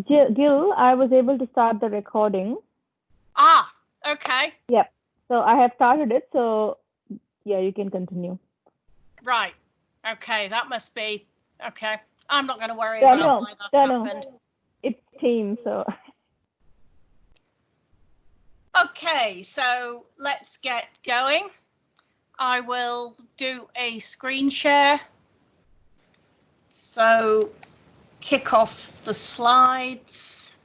Gil, I was able to start the recording. Ah, okay. Yep. So I have started it. So yeah, you can continue. Right. Okay, that must be okay. I'm not going to worry about why that happened. It's Teams, so. Okay, so let's get going. I will do a screen share. So kick off the slides.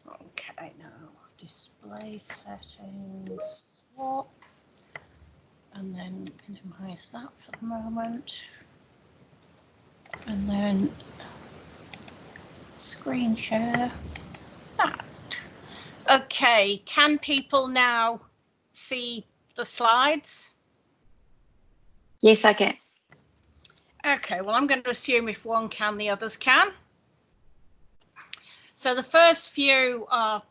Okay, now display settings, swap, and then minimize that for the moment. And then screen share that. Okay, can people now see the slides? Yes, I can. Okay, well, I'm going to assume if one can, the others can. So the first few are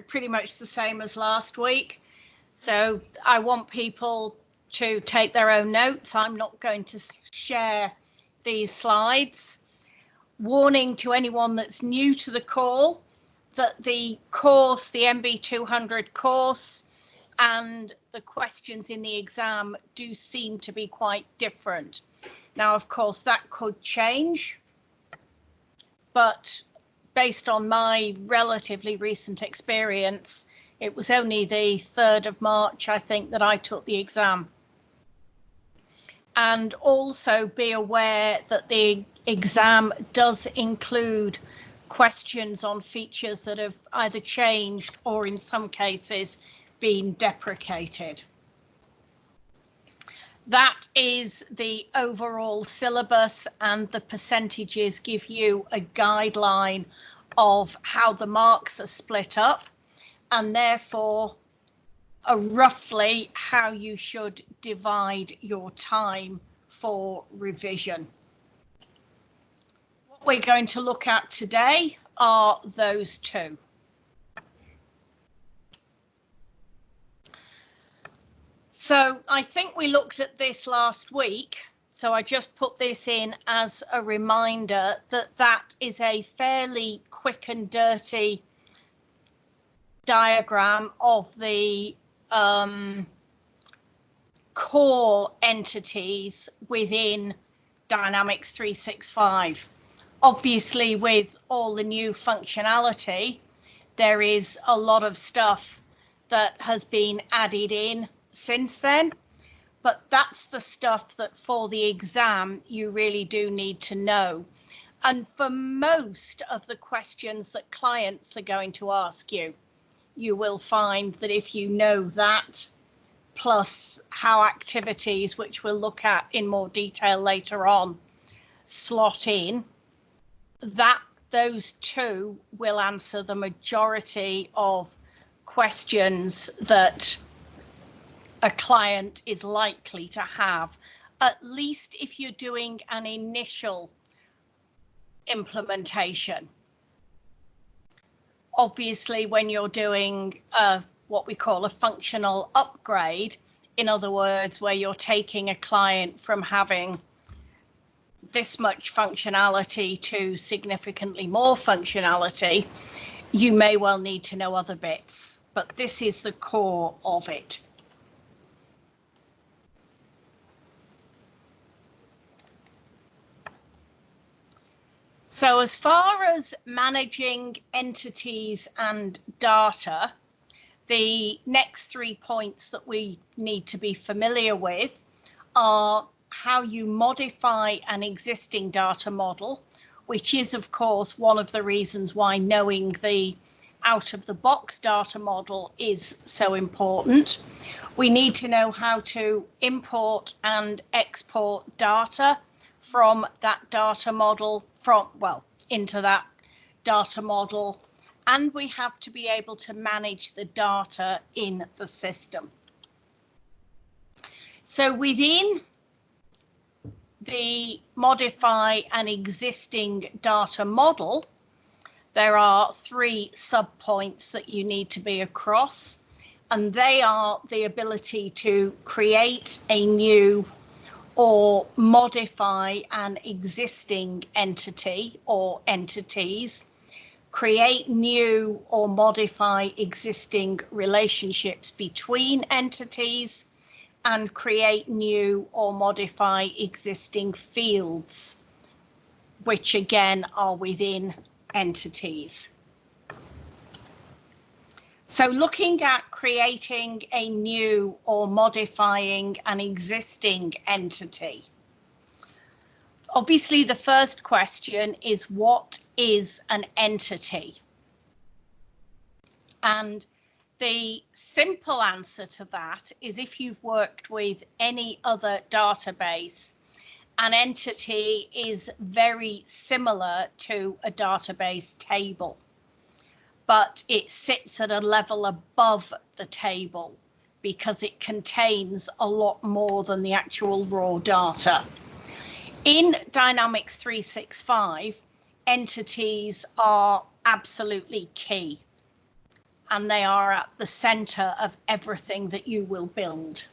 pretty much the same as last week. So I want people to take their own notes. I'm not going to share these slides. Warning to anyone that's new to the call that the course, the MB-200 course, and the questions in the exam do seem to be quite different. Now, of course, that could change, but based on my relatively recent experience, it was only the 3rd of March, I think, that I took the exam. And also be aware that the exam does include questions on features that have either changed or in some cases been deprecated. That is the overall syllabus, and the percentages give you a guideline of how the marks are split up and therefore roughly how you should divide your time for revision. What we're going to look at today are those two. So I think we looked at this last week, so I just put this in as a reminder that that is a fairly quick and dirty diagram of the core entities within Dynamics 365. Obviously, with all the new functionality, there is a lot of stuff that has been added in since then, but that's the stuff that for the exam you really do need to know. And for most of the questions that clients are going to ask you, you will find that if you know that, plus how activities, which we'll look at in more detail later on, slot in, that those two will answer the majority of questions that a client is likely to have, at least if you're doing an initial implementation. Obviously, when you're doing what we call a functional upgrade, in other words, where you're taking a client from having this much functionality to significantly more functionality, you may well need to know other bits, but this is the core of it. So as far as managing entities and data, the next 3 points that we need to be familiar with are how you modify an existing data model, which is, of course, one of the reasons why knowing the out-of-the-box data model is so important. We need to know how to import and export data from that data model into that data model, and we have to be able to manage the data in the system. So within the modify an existing data model, there are 3 subpoints that you need to be across, and they are the ability to create a new or modify an existing entity or entities, create new or modify existing relationships between entities, and create new or modify existing fields, which again are within entities. So looking at creating a new or modifying an existing entity. Obviously, the first question is, what is an entity? And the simple answer to that is, if you've worked with any other database, an entity is very similar to a database table, but it sits at a level above the table because it contains a lot more than the actual raw data. In Dynamics 365, entities are absolutely key, and they are at the center of everything that you will build.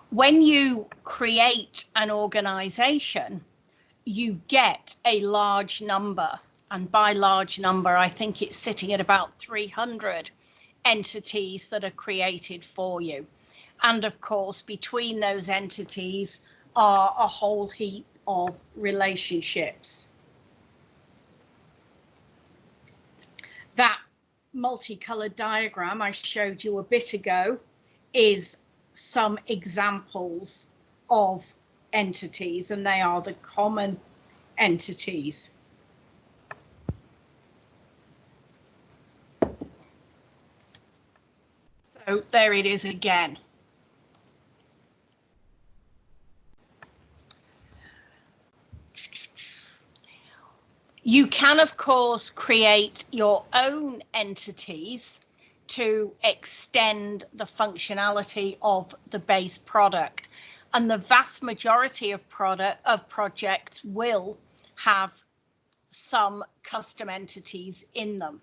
When you create an organization, you get a large number, and by large number, I think it's sitting at about 300 entities that are created for you. And of course, between those entities are a whole heap of relationships. That multicolored diagram I showed you a bit ago is some examples of entities, and they are the common entities. So there it is again. You can, of course, create your own entities to extend the functionality of the base product. And the vast majority of projects will have some custom entities in them.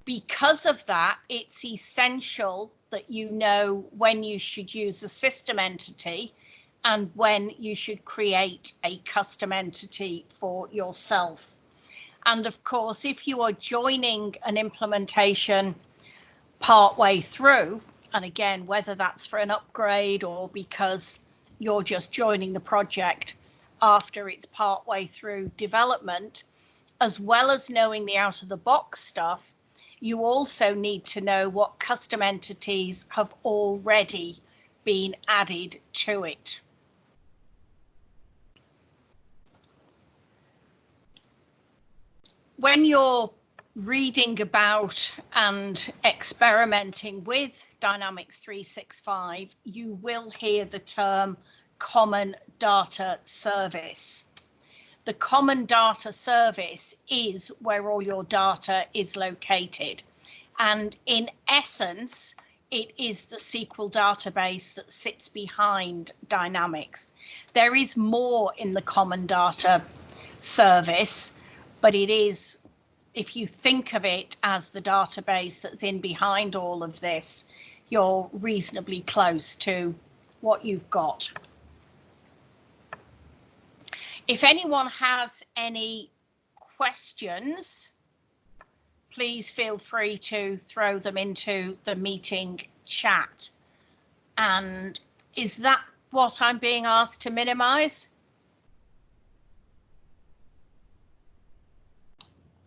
Because of that, it's essential that you know when you should use a system entity and when you should create a custom entity for yourself. And of course, if you are joining an implementation partway through, and again, whether that's for an upgrade or because you're just joining the project after it's partway through development, as well as knowing the out-of-the-box stuff, you also need to know what custom entities have already been added to it. When you're reading about and experimenting with Dynamics 365, you will hear the term Common Data Service. The Common Data Service is where all your data is located. And in essence, it is the SQL database that sits behind Dynamics. There is more in the Common Data Service, but it is, if you think of it as the database that's in behind all of this, you're reasonably close to what you've got. If anyone has any questions, please feel free to throw them into the meeting chat. And is that what I'm being asked to minimize?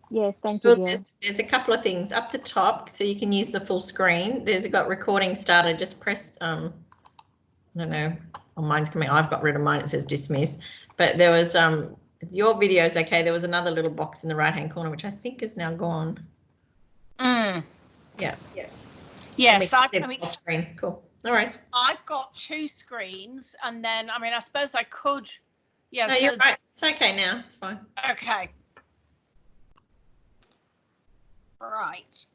Yes, thank So you. there's a couple of things up the top, so you can use the full screen. There's got recording started. Just press, I don't know, oh, mine's coming. I've got rid of mine. It says dismiss. But there was your video's okay. There was another little box in the right hand corner, which I think is now gone. Mm. Yeah. Yes, I mean, screen. Cool. All right. I've got two screens, and then I mean, I suppose I could. Yeah. No, you're right. It's okay now. It's fine. Okay. Right.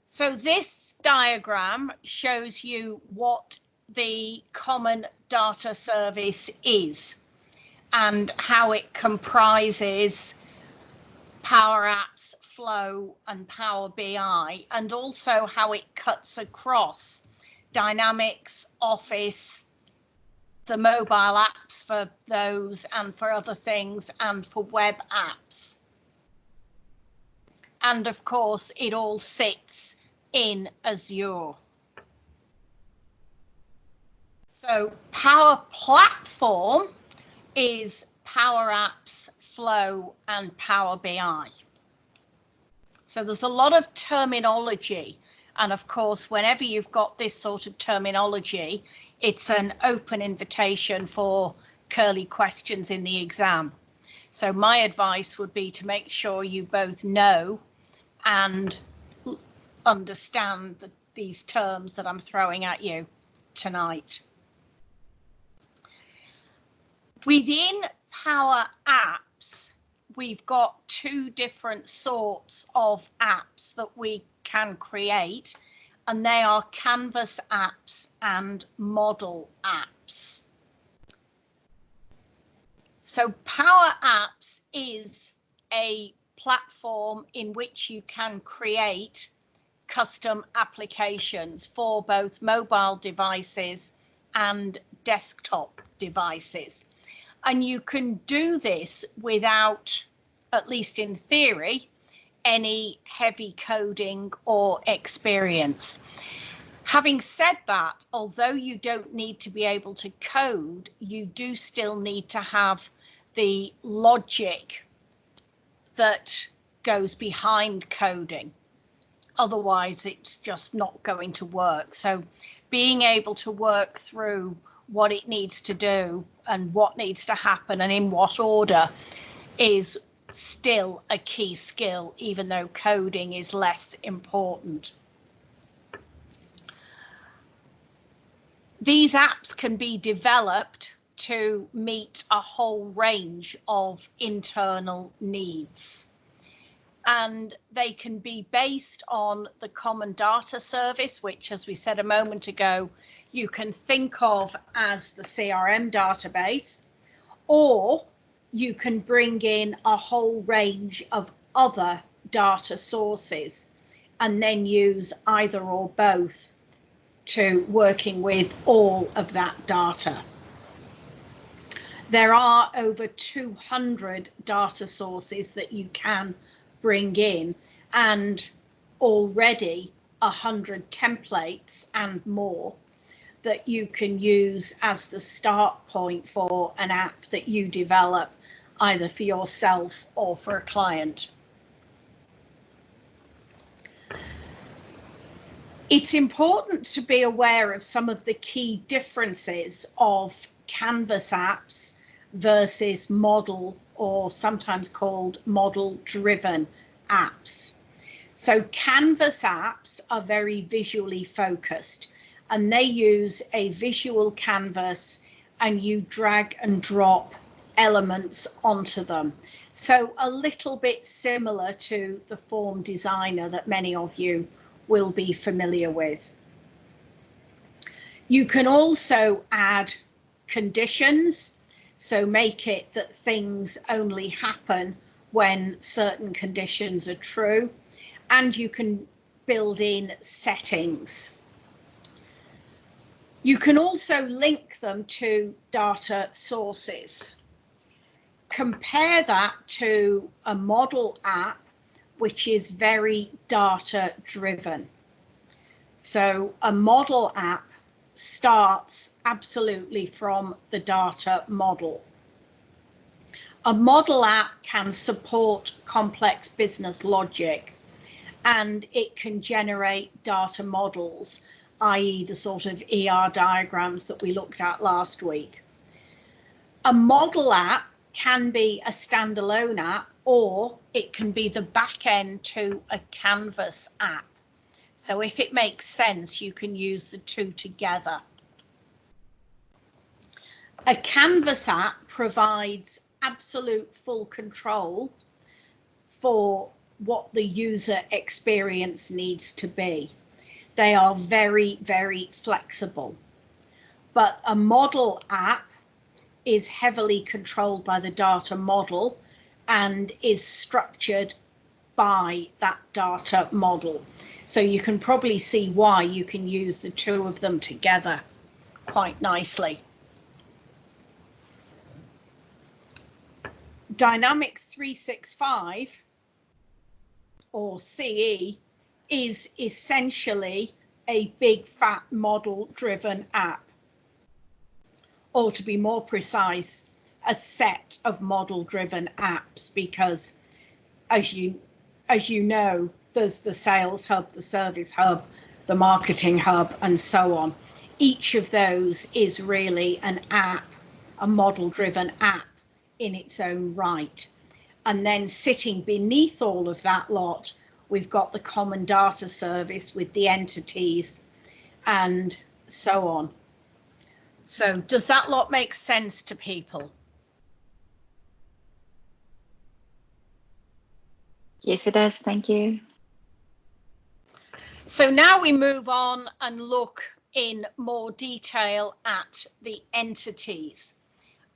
So this diagram shows you what the Common Data Service is and how it comprises Power Apps, Flow and Power BI, and also how it cuts across Dynamics, Office, the mobile apps for those and for other things, and for web apps. And of course, it all sits in Azure. So Power Platform is Power Apps, Flow and Power BI. So there's a lot of terminology. And of course, whenever you've got this sort of terminology, it's an open invitation for curly questions in the exam. So my advice would be to make sure you both know and understand these terms that I'm throwing at you tonight. Within Power Apps, we've got two different sorts of apps that we can create, and they are Canvas apps and model apps. So Power Apps is a platform in which you can create custom applications for both mobile devices and desktop devices. And you can do this without, at least in theory, any heavy coding or experience. Having said that, although you don't need to be able to code, you do still need to have the logic that goes behind coding. Otherwise, it's just not going to work. So being able to work through what it needs to do and what needs to happen and in what order is still a key skill, even though coding is less important. These apps can be developed to meet a whole range of internal needs. And they can be based on the common data service, which, as we said a moment ago, you can think of as the CRM database, or you can bring in a whole range of other data sources and then use either or both to working with all of that data. There are over 200 data sources that you can bring in, and already 100 templates and more that you can use as the start point for an app that you develop either for yourself or for a client. It's important to be aware of some of the key differences of Canvas apps versus model, or sometimes called model-driven apps. So Canvas apps are very visually focused, and they use a visual canvas and you drag and drop elements onto them. So a little bit similar to the form designer that many of you will be familiar with. You can also add conditions, so make it that things only happen when certain conditions are true, and you can build in settings. You can also link them to data sources. Compare that to a model app, which is very data driven. So a model app starts absolutely from the data model. A model app can support complex business logic, and it can generate data models, i.e. the sort of ER diagrams that we looked at last week. A model app can be a standalone app, or it can be the back end to a Canvas app. So if it makes sense, you can use the two together. A Canvas app provides absolute full control for what the user experience needs to be. They are very, very flexible. But a model app is heavily controlled by the data model and is structured by that data model. So you can probably see why you can use the two of them together quite nicely. Dynamics 365 or CE is essentially a big fat model driven app, or to be more precise, a set of model driven apps, because as you know, there's the sales hub, the service hub, the marketing hub, and so on. Each of those is really an app, a model driven app in its own right. And then sitting beneath all of that lot, we've got the common data service with the entities and so on. So does that lot make sense to people? Yes, it does. Thank you. So now we move on and look in more detail at the entities.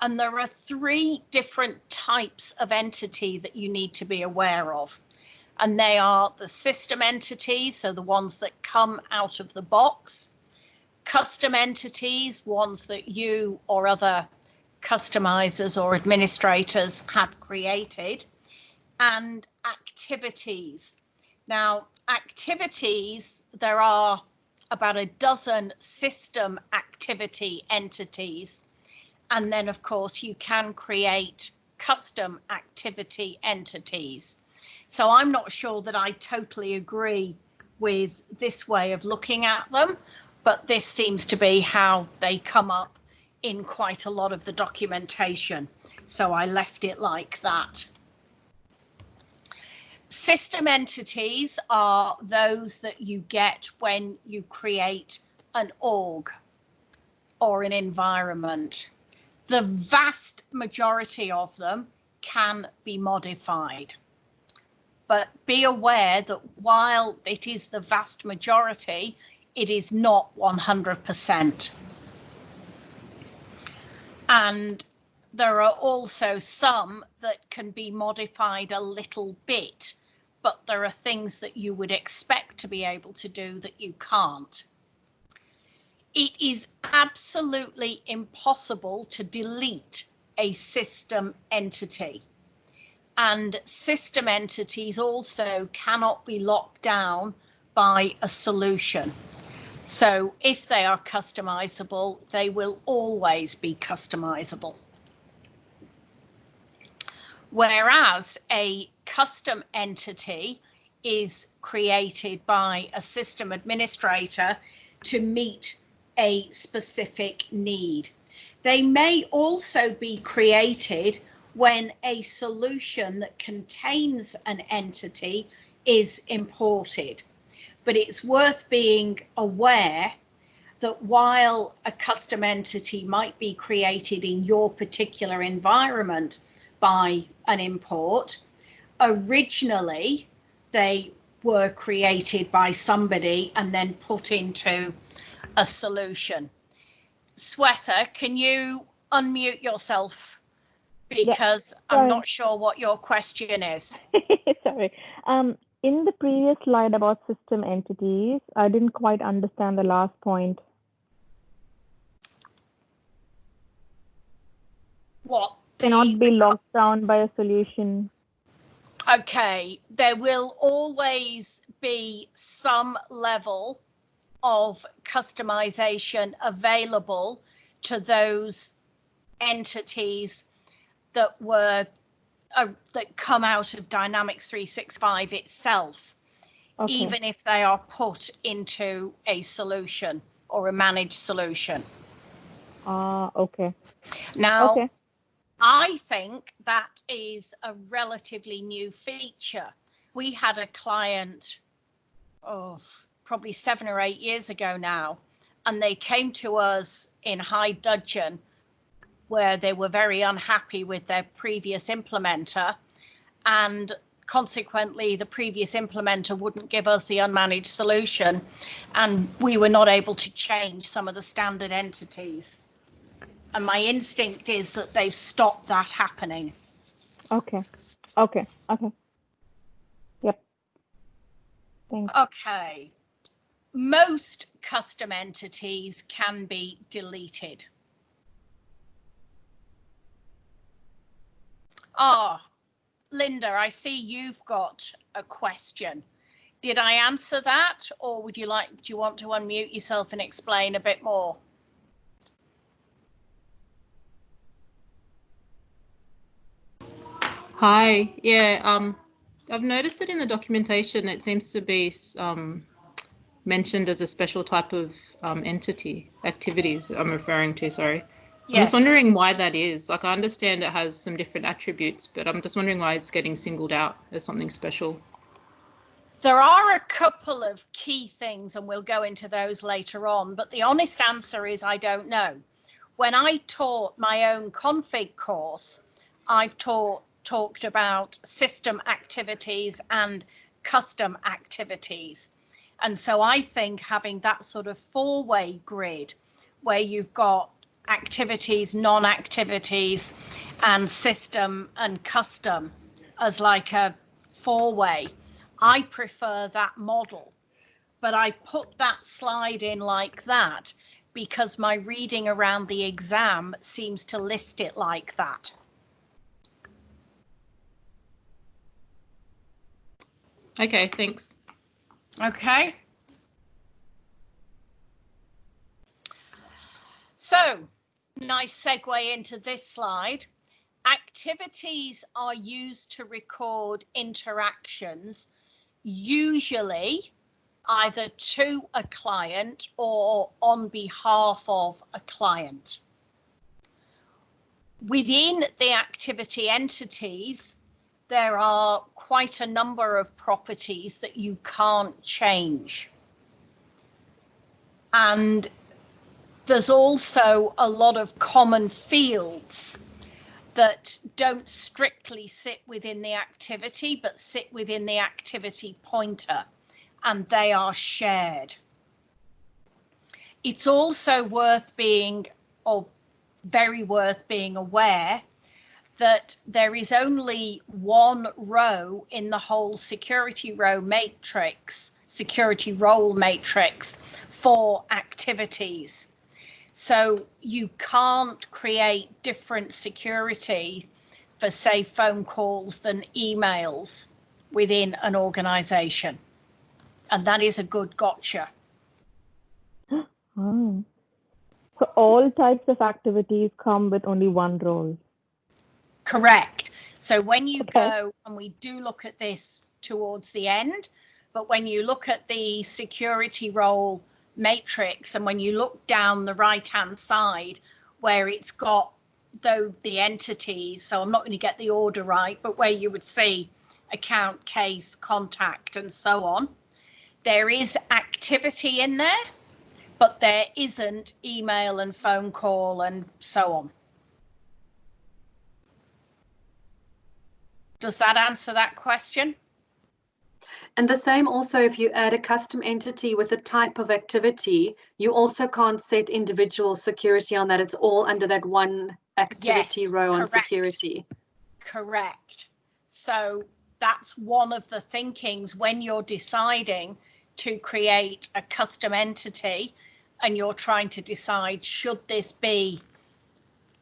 And there are three different types of entity that you need to be aware of. And they are the system entities, so the ones that come out of the box, custom entities, ones that you or other customizers or administrators have created, and activities. Now, activities, there are about a dozen system activity entities. And then, of course, you can create custom activity entities. So I'm not sure that I totally agree with this way of looking at them, but this seems to be how they come up in quite a lot of the documentation. So I left it like that. System entities are those that you get when you create an org or an environment. The vast majority of them can be modified. But be aware that while it is the vast majority, it is not 100%. And there are also some that can be modified a little bit, but there are things that you would expect to be able to do that you can't. It is absolutely impossible to delete a system entity. And system entities also cannot be locked down by a solution. So if they are customizable, they will always be customizable. Whereas a custom entity is created by a system administrator to meet a specific need. They may also be created when a solution that contains an entity is imported. But it's worth being aware that while a custom entity might be created in your particular environment by an import, originally they were created by somebody and then put into a solution. Swetha, can you unmute yourself? Because Yeah, I'm not sure what your question is. Sorry. In the previous slide about system entities, I didn't quite understand the last point. What? Cannot be locked down by a solution. Okay, there will always be some level of customization available to those entities that were that come out of Dynamics 365 itself, Okay. even if they are put into a solution or a managed solution. Okay. Now, Okay. I think that is a relatively new feature. We had a client, probably 7 or 8 years ago now, and they came to us in high dudgeon where they were very unhappy with their previous implementer, and consequently the previous implementer wouldn't give us the unmanaged solution, and we were not able to change some of the standard entities. And my instinct is that they've stopped that happening. Okay. Okay. Okay. Yep. Thanks. Okay. Most custom entities can be deleted. Ah, Linda, I see you've got a question. Did I answer that, or do you want to unmute yourself and explain a bit more? Hi, yeah, I've noticed that in the documentation it seems to be mentioned as a special type of activities I'm referring to, sorry. Yes. I'm just wondering why that is. Like, I understand it has some different attributes, but I'm just wondering why it's getting singled out as something special. There are a couple of key things, and we'll go into those later on, but the honest answer is I don't know. When I taught my own config course, I've talked about system activities and custom activities. And so I think having that sort of four-way grid where you've got activities, non-activities, and system and custom as like a four-way, I prefer that model. But I put that slide in like that because my reading around the exam seems to list it like that. Okay, thanks. Okay. So, nice segue into this slide. Activities are used to record interactions, usually either to a client or on behalf of a client. Within the activity entities, there are quite a number of properties that you can't change. And there's also a lot of common fields that don't strictly sit within the activity, but sit within the activity pointer, and they are shared. It's also worth being, or very worth being aware that there is only one row in the whole security role matrix for activities. So you can't create different security for, say, phone calls than emails within an organization. And that is a good gotcha. Oh. So all types of activities come with only one role. Correct. So when you go, and we do look at this towards the end, but when you look at the security role matrix, and when you look down the right-hand side where it's got the entities, so I'm not going to get the order right, but where you would see account, case, contact, and so on, there is activity in there, but there isn't email and phone call and so on. Does that answer that question? And the same also if you add a custom entity with a type of activity, you also can't set individual security on that. It's all under that one activity row on security. Correct. So that's one of the thinkings when you're deciding to create a custom entity and you're trying to decide, should this be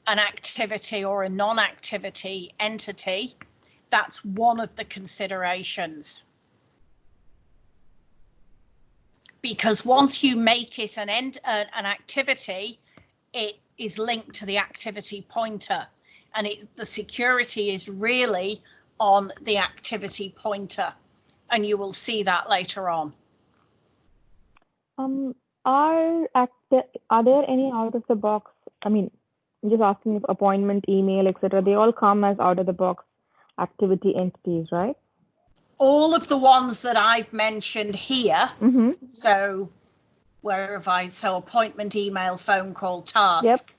an activity or a non-activity entity? That's one of the considerations. Because once you make it an activity, it is linked to the activity pointer, and the security is really on the activity pointer, and you will see that later on. Are there any out of the box? I mean, I'm just asking if appointment, email, etc. They all come as out of the box activity entities, right? All of the ones that I've mentioned here, so so appointment, email, phone call, task,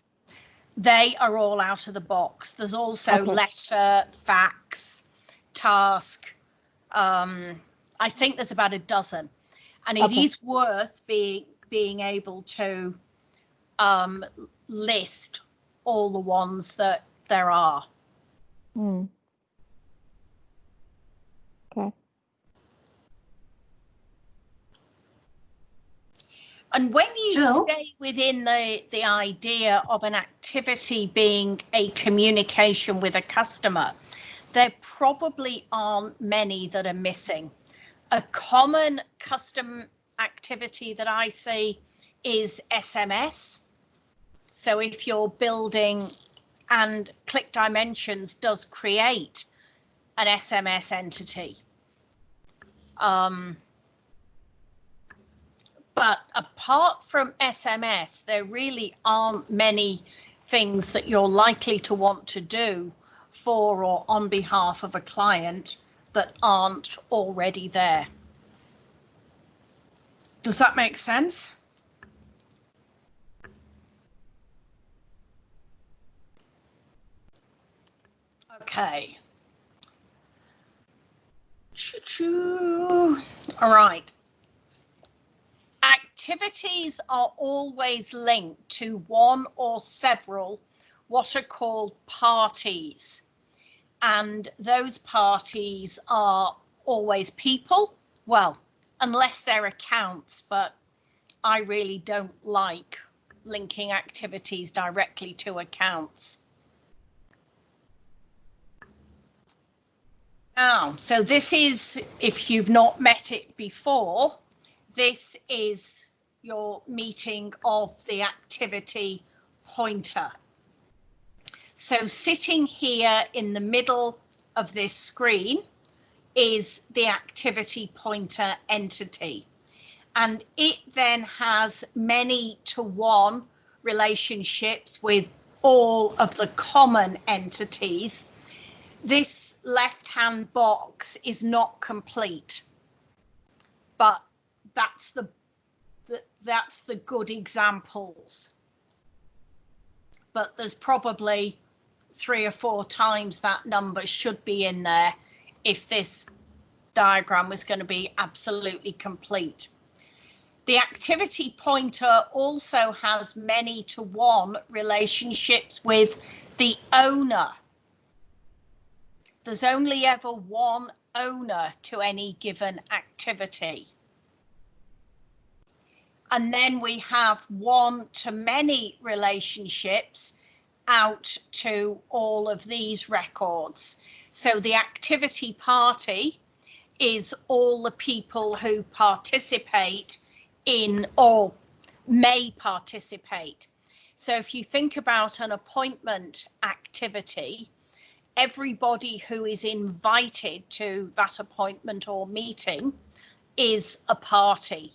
they are all out of the box. There's also letter, fax, task. I think there's about a dozen, and it is worth being able to list all the ones that there are. And when you Gill? stay within the idea of an activity being a communication with a customer, there probably aren't many that are missing. A common custom activity that I see is SMS. So if you're building, and Click Dimensions does create an SMS entity. But apart from SMS, there really aren't many things that you're likely to want to do for or on behalf of a client that aren't already there. Does that make sense? Okay. All right. Activities are always linked to one or several what are called parties. And those parties are always people. Well, unless they're accounts, but I really don't like linking activities directly to accounts. Now, so this is, if you've not met it before, this is your meeting of the activity pointer. So sitting here in the middle of this screen is the activity pointer entity. And it then has many to one relationships with all of the common entities. This left-hand box is not complete, but that's the good examples. But there's probably 3 or 4 times that number should be in there if this diagram was going to be absolutely complete. The activity pointer also has many to one relationships with the owner. There's only ever one owner to any given activity. And then we have one to many relationships out to all of these records. So the activity party is all the people who participate in or may participate. So if you think about an appointment activity, everybody who is invited to that appointment or meeting is a party.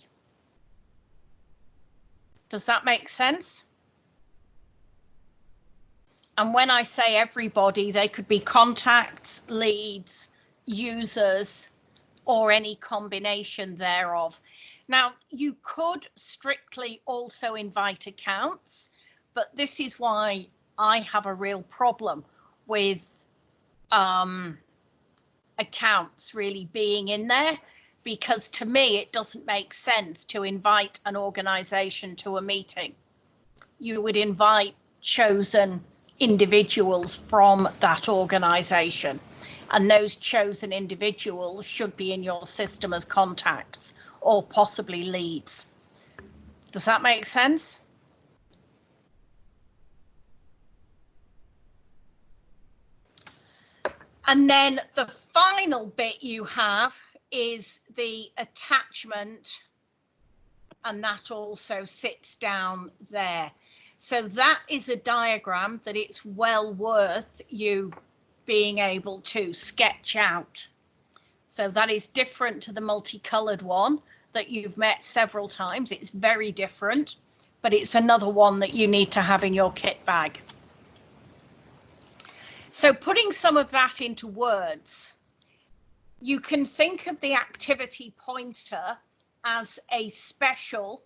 Does that make sense? And when I say everybody, they could be contacts, leads, users, or any combination thereof. Now, you could strictly also invite accounts, but this is why I have a real problem with accounts really being in there, because to me, it doesn't make sense to invite an organization to a meeting. You would invite chosen individuals from that organization, and those chosen individuals should be in your system as contacts or possibly leads. Does that make sense? And then the final bit you have is the attachment, and that also sits down there. So that is a diagram that it's well worth you being able to sketch out. So that is different to the multicolored one that you've met several times. It's very different, but it's another one that you need to have in your kit bag. So putting some of that into words, you can think of the activity pointer as a special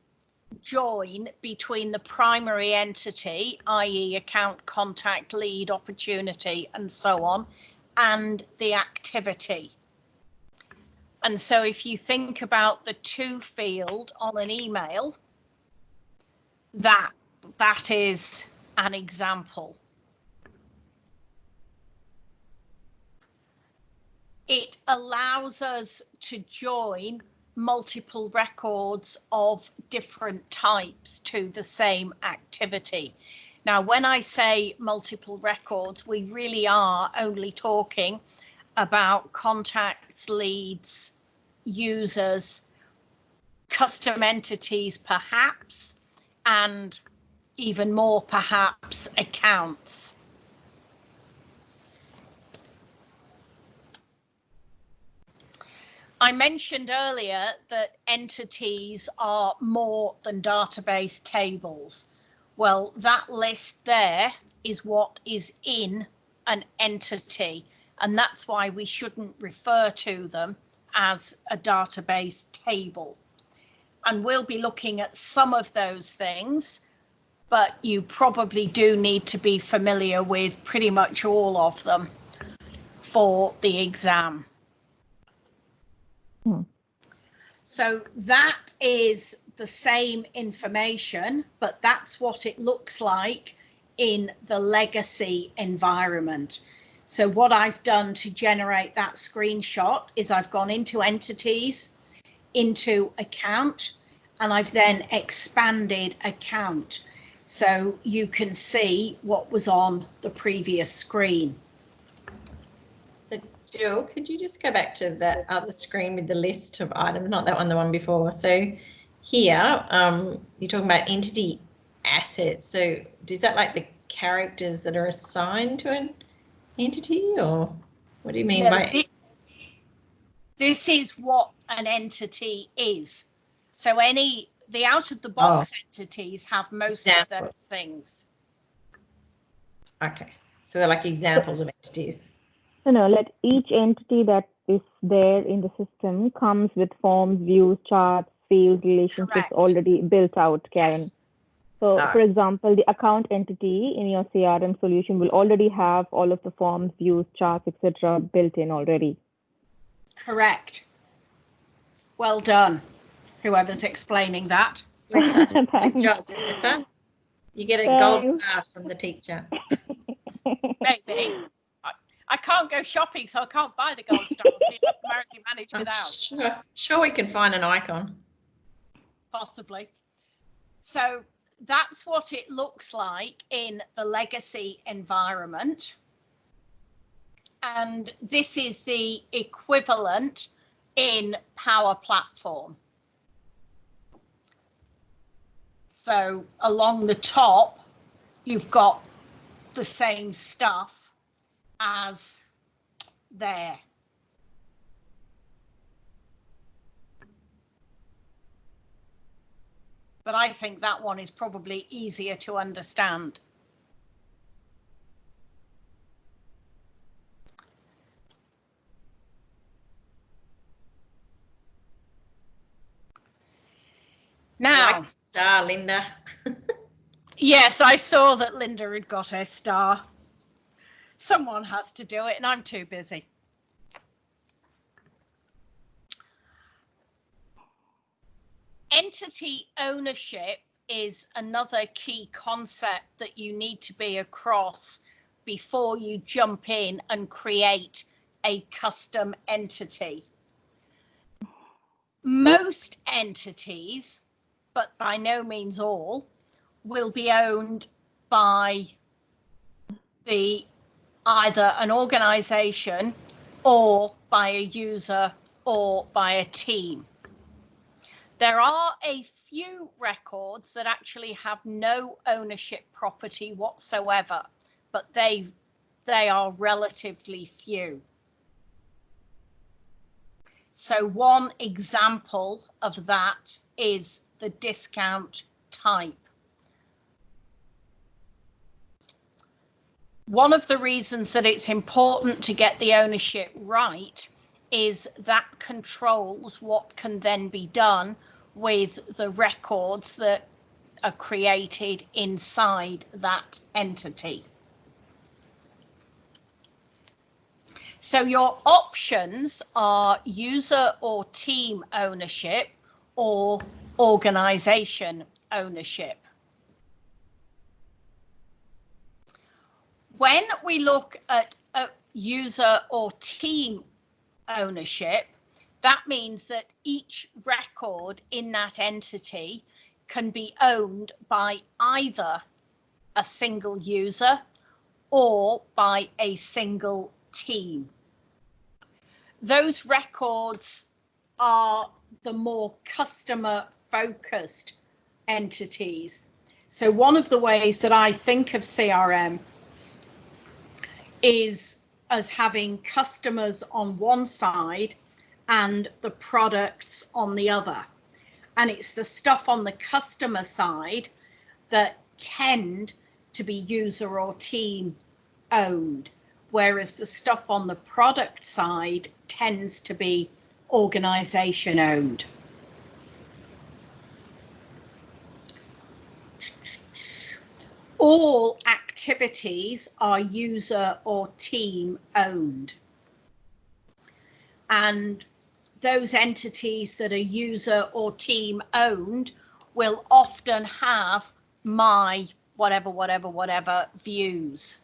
join between the primary entity, i.e. account, contact, lead, opportunity, and so on, and the activity. And so if you think about the to field on an email, that is an example. It allows us to join multiple records of different types to the same activity. Now, when I say multiple records, we really are only talking about contacts, leads, users, custom entities perhaps, and even more perhaps accounts. I mentioned earlier that entities are more than database tables. Well, that list there is what is in an entity, and that's why we shouldn't refer to them as a database table. And we'll be looking at some of those things, but you probably do need to be familiar with pretty much all of them for the exam. So that is the same information, but that's what it looks like in the legacy environment. So what I've done to generate that screenshot is I've gone into entities, into account, and I've then expanded account. So you can see what was on the previous screen. Jill, could you just go back to that other screen with the list of items, not that one, the one before. So here, you're talking about entity assets. So is that like the characters that are assigned to an entity, or what do you mean by? This is what an entity is. So the out of the box entities have most of those things. Okay, so they're like examples of entities. No, let each entity that is there in the system comes with forms, views, charts, fields, relationships Correct. already built out, Karen. Yes. So, for example, the account entity in your CRM solution will already have all of the forms, views, charts, etc. built in already. Correct. Well done, whoever's explaining that. Good job, Switha. You get a gold star from the teacher. Maybe. I can't go shopping, so I can't buy the gold stars. We have to manage without. Sure we can find an icon. Possibly. So that's what it looks like in the legacy environment. And this is the equivalent in Power Platform. So along the top, you've got the same stuff as there. But I think that one is probably easier to understand. Now, star, Linda. Yes, I saw that Linda had got her star. Someone has to do it, and I'm too busy. Entity ownership is another key concept that you need to be across before you jump in and create a custom entity. Most entities, but by no means all, will be owned by either an organization or by a user or by a team. There are a few records that actually have no ownership property whatsoever, but they are relatively few. So one example of that is the discount type. One of the reasons that it's important to get the ownership right is that controls what can then be done with the records that are created inside that entity. So your options are user or team ownership or organization ownership. When we look at user or team ownership, That means that each record in that entity can be owned by either a single user or by a single team. Those records are the more customer focused entities. So one of the ways that I think of CRM is as having customers on one side and the products on the other. And it's the stuff on the customer side that tend to be user or team owned, whereas the stuff on the product side tends to be organization owned. All activities are user or team owned. And those entities that are user or team owned will often have my whatever views.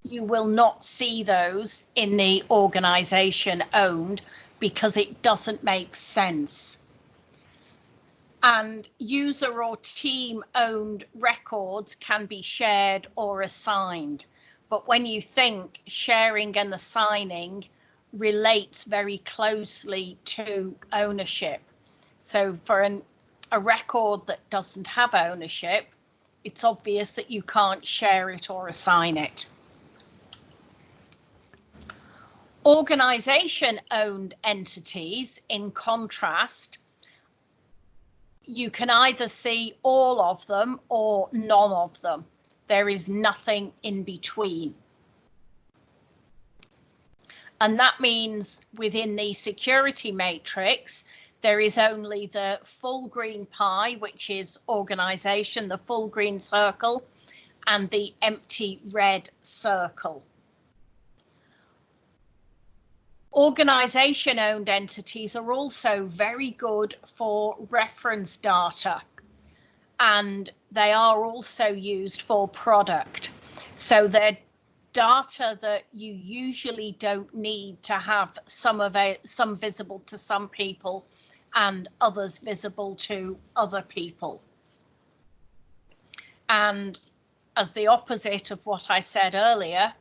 You will not see those in the organization owned because it doesn't make sense. And user or team owned records can be shared or assigned. But when you think sharing and assigning relates very closely to ownership. So for a record that doesn't have ownership, it's obvious that you can't share it or assign it. Organization-owned entities, in contrast, you can either see all of them or none of them. There is nothing in between. And that means within the security matrix, there is only the full green pie, which is organization, the full green circle, and the empty red circle. Organization-owned entities are also very good for reference data, and they are also used for product. So they're data that you usually don't need to have some visible to some people and others visible to other people. And as the opposite of what I said earlier,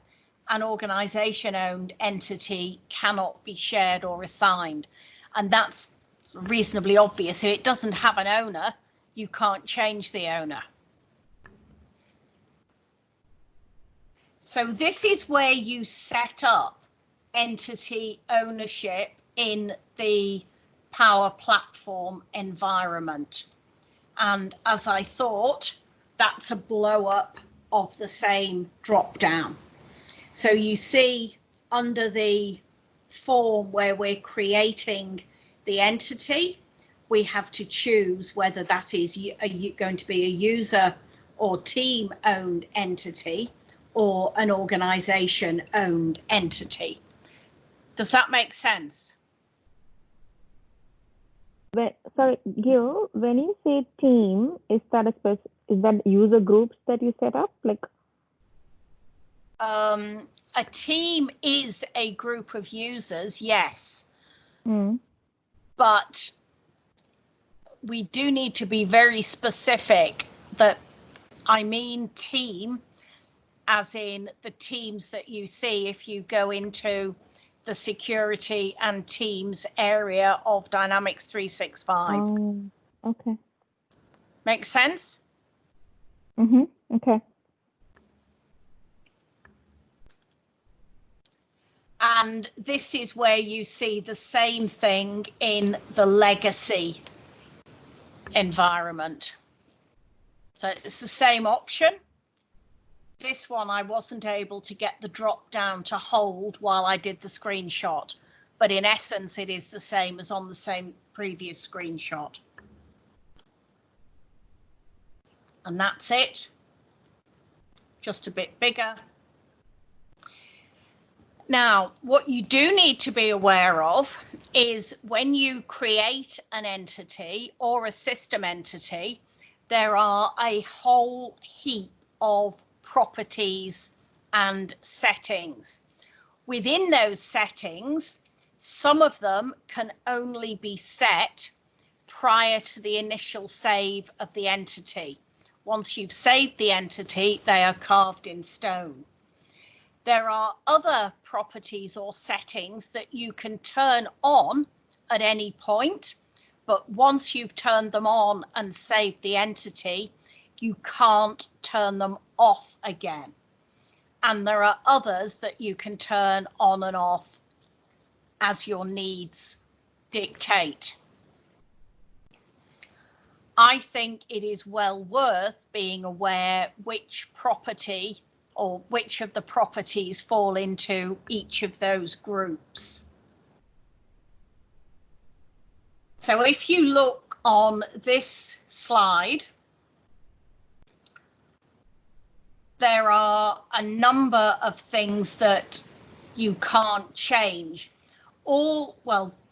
an organization-owned entity cannot be shared or assigned. And that's reasonably obvious. If it doesn't have an owner, you can't change the owner. So this is where you set up entity ownership in the Power Platform environment. And as I thought, that's a blow up of the same drop down. So you see under the form where we're creating the entity, we have to choose whether that is going to be a user or team owned entity or an organization owned entity. Does that make sense? Sorry, Gill, when you say team, is that user groups that you set up? Like, a team is a group of users, yes. But we do need to be very specific that I mean team as in the teams that you see if you go into the security and teams area of Dynamics 365. Oh, okay. Makes sense? Okay. And this is where you see the same thing in the legacy environment. So it's the same option. This one I wasn't able to get the drop down to hold while I did the screenshot, but in essence it is the same as on the same previous screenshot. And that's it. Just a bit bigger. Now, what you do need to be aware of is when you create an entity or a system entity, there are a whole heap of properties and settings. Within those settings, Some of them can only be set prior to the initial save of the entity. Once you've saved the entity, they are carved in stone. There are other properties or settings that you can turn on at any point, but once you've turned them on and saved the entity, you can't turn them off again. And there are others that you can turn on and off as your needs dictate. I think it is well worth being aware which property or which of the properties fall into each of those groups. So if you look on this slide, there are a number of things that you can't change.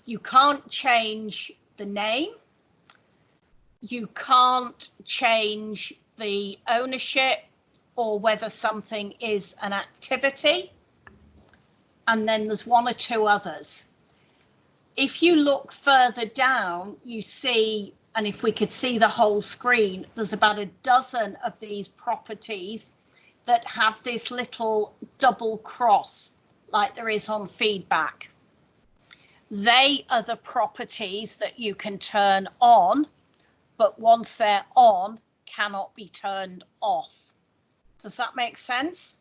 You can't change the name. You can't change the ownership or whether something is an activity. And then there's one or two others. If you look further down, you see, and if we could see the whole screen, there's about a dozen of these properties that have this little double cross like there is on feedback. They are the properties that you can turn on, but once they're on, cannot be turned off. Does that make sense?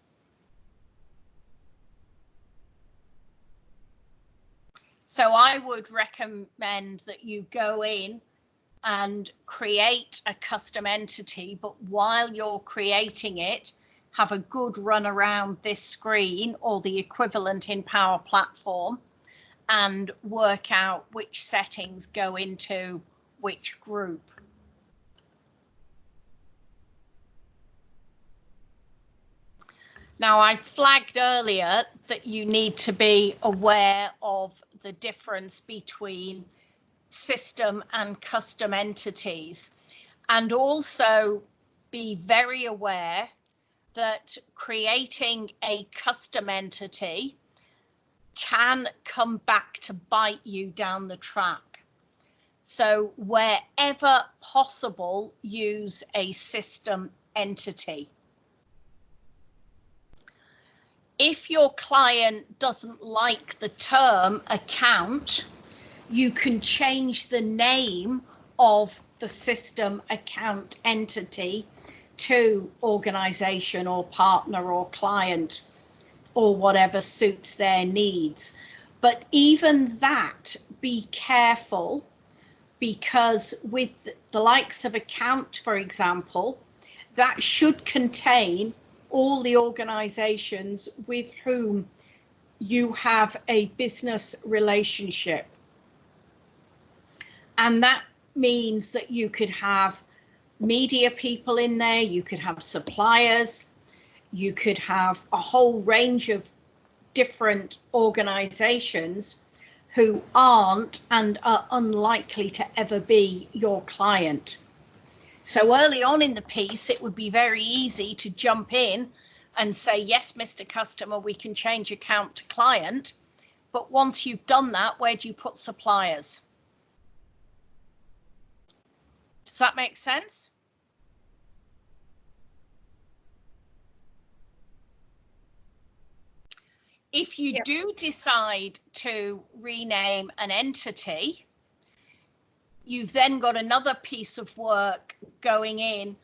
So I would recommend that you go in and create a custom entity, but while you're creating it, have a good run around this screen or the equivalent in Power Platform and work out which settings go into which group. Now, I flagged earlier that you need to be aware of the difference between system and custom entities, and also be very aware that creating a custom entity can come back to bite you down the track. So wherever possible, use a system entity. If your client doesn't like the term account, you can change the name of the system account entity to organization or partner or client or whatever suits their needs. But even that, be careful, because with the likes of account, for example, that should contain all the organizations with whom you have a business relationship. And that means that you could have media people in there, you could have suppliers, you could have a whole range of different organizations who aren't and are unlikely to ever be your client. So early on in the piece, it would be very easy to jump in and say, yes, Mr. Customer, we can change account to client. But once you've done that, where do you put suppliers? Does that make sense? If you do decide to rename an entity, you've then got another piece of work going in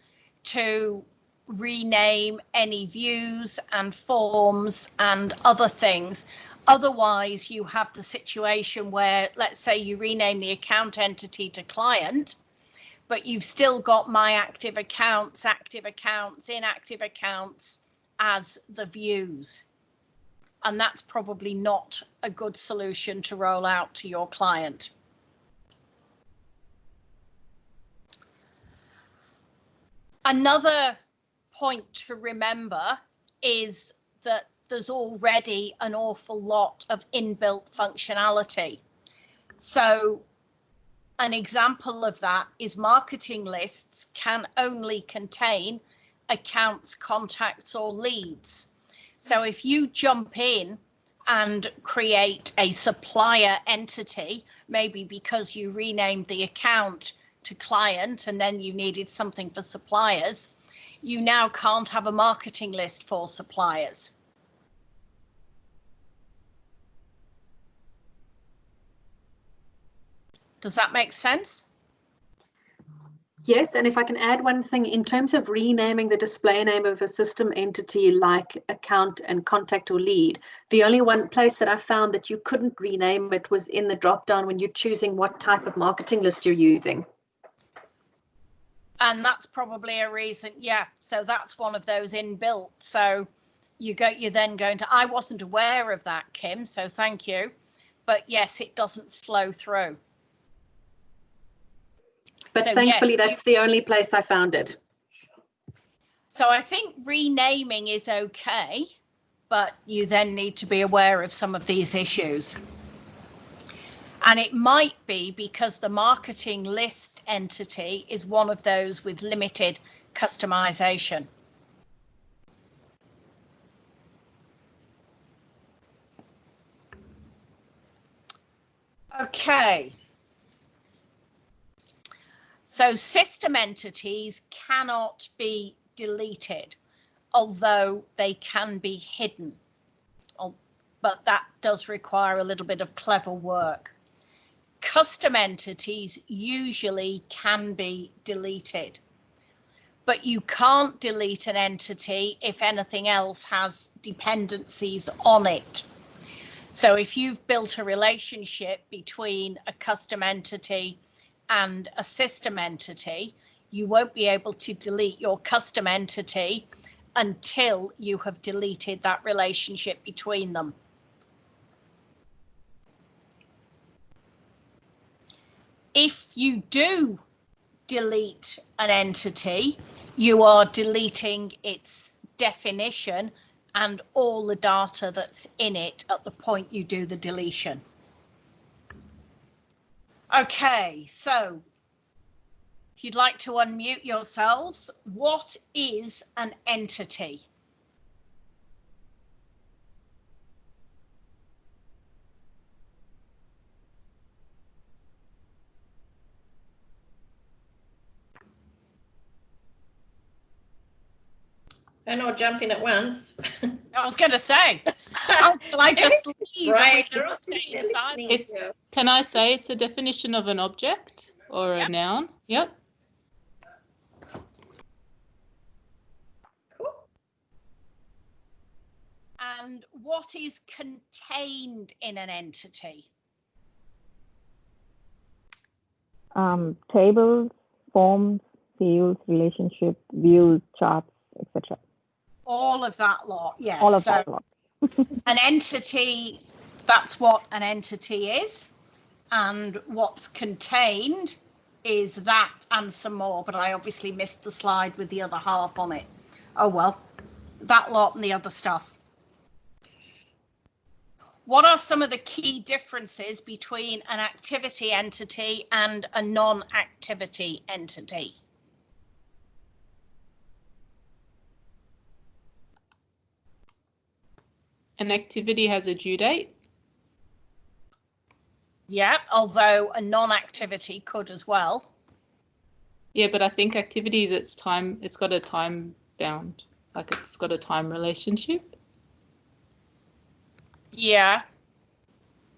to rename any views and forms and other things. Otherwise, you have the situation where, let's say you rename the account entity to client, but you've still got my active accounts, inactive accounts as the views. And that's probably not a good solution to roll out to your client. Another point to remember is that there's already an awful lot of inbuilt functionality. So an example of that is marketing lists can only contain accounts, contacts, or leads. So if you jump in and create a supplier entity, maybe because you renamed the account to client and then you needed something for suppliers, you now can't have a marketing list for suppliers. Does that make sense? Yes, and if I can add one thing, in terms of renaming the display name of a system entity like account and contact or lead, the only one place that I found that you couldn't rename it was in the drop-down when you're choosing what type of marketing list you're using. And that's probably a reason, yeah. So that's one of those inbuilt. So you're then going to, I wasn't aware of that, Kim, so thank you. But yes, it doesn't flow through. But so thankfully, yes, that's the only place I found it. So I think renaming is okay, but you then need to be aware of some of these issues. And it might be because the marketing list entity is one of those with limited customization. Okay. So system entities cannot be deleted, although they can be hidden. But that does require a little bit of clever work. Custom entities usually can be deleted, but you can't delete an entity if anything else has dependencies on it. So if you've built a relationship between a custom entity and a system entity, you won't be able to delete your custom entity until you have deleted that relationship between them. If you do delete an entity, you are deleting its definition and all the data that's in it at the point you do the deletion. Okay, so if you'd like to unmute yourselves, what is an entity? Don't all jump in at once. I was going to say, shall I just leave? Right. Can I say it's a definition of an object or a noun? Yep. Cool. And what is contained in an entity? Tables, forms, fields, relationships, views, charts, etc. All of that lot, yes. All of that lot. An entity, that's what an entity is. And what's contained is that and some more, but I obviously missed the slide with the other half on it. Oh well, that lot and the other stuff. What are some of the key differences between an activity entity and a non-activity entity? An activity has a due date. Yeah, although a non-activity could as well. Yeah, but I think activities, it's got a time bound, like it's got a time relationship. Yeah.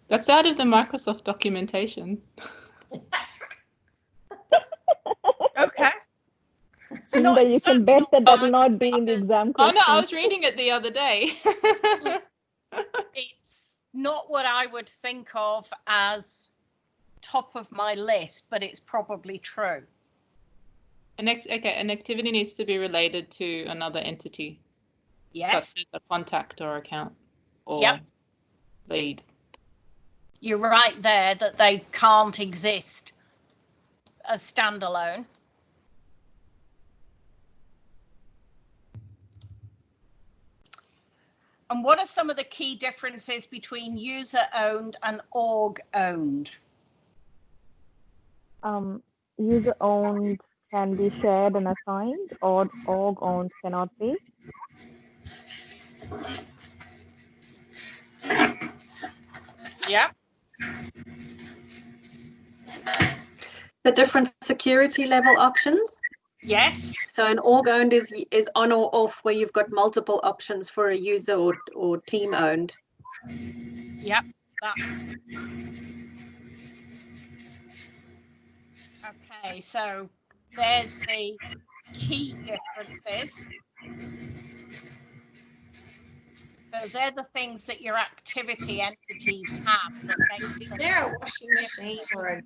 That's out of the Microsoft documentation. Okay. Linda, you can bet that will not be in the exam Oh question. no, I was reading it the other day. It's not what I would think of as top of my list, but it's probably true. An activity needs to be related to another entity. Yes. Such as a contact or account or Yep. lead. You're right there that they can't exist as standalone. And what are some of the key differences between user-owned and org-owned? User-owned can be shared and assigned, or org-owned cannot be. Yeah. The different security level options. Yes. So an org owned is on or off, where you've got multiple options for a user or team owned. Yep. Okay, so there's the key differences. So they're the things that your activity entities have that make Is them. there a washing machine or a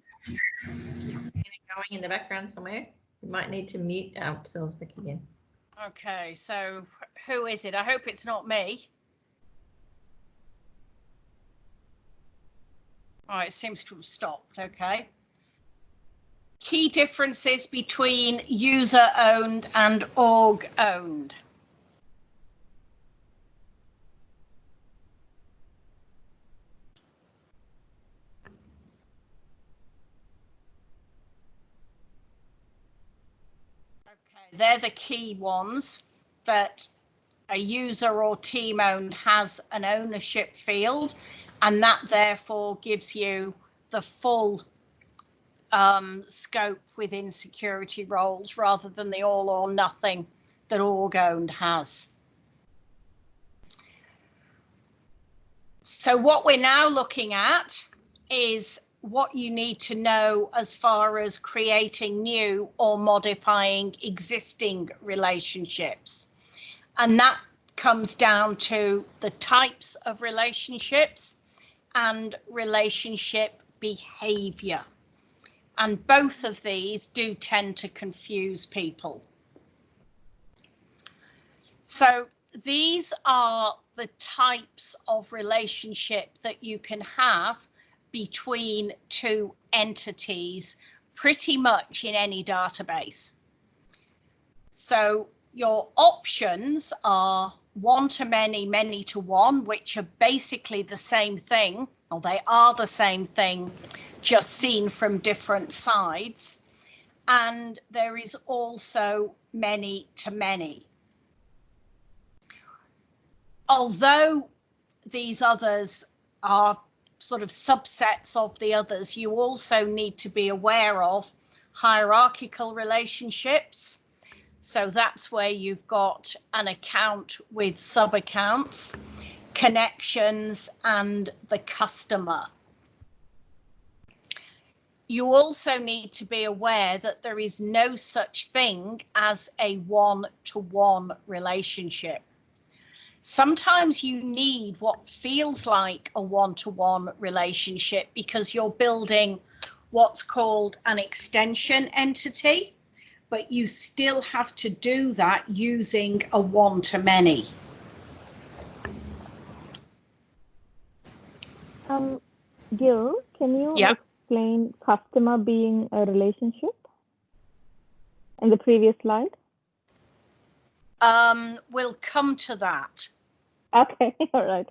going in the background somewhere? We might need to mute ourselves back again. Okay, so who is it? I hope it's not me. Oh, it seems to have stopped. Okay. Key differences between user owned and org owned. Okay, they're the key ones, that a user or team owned has an ownership field, and that therefore gives you the full scope within security roles rather than the all or nothing that org owned has. So what we're now looking at is what you need to know as far as creating new or modifying existing relationships. And that comes down to the types of relationships and relationship behavior. And both of these do tend to confuse people. So these are the types of relationship that you can have between two entities pretty much in any database. So your options are one-to-many, many-to-one, which are basically the same thing, or they are the same thing, just seen from different sides. And there is also many-to-many. Although these others are sort of subsets of the others, you also need to be aware of hierarchical relationships. So that's where you've got an account with sub-accounts, connections, and the customer. You also need to be aware that there is no such thing as a one-to-one relationship. Sometimes you need what feels like a one-to-one relationship because you're building what's called an extension entity, but you still have to do that using a one-to-many. Gill, can you explain customer being a relationship in the previous slide? We'll come to that. Okay, all right.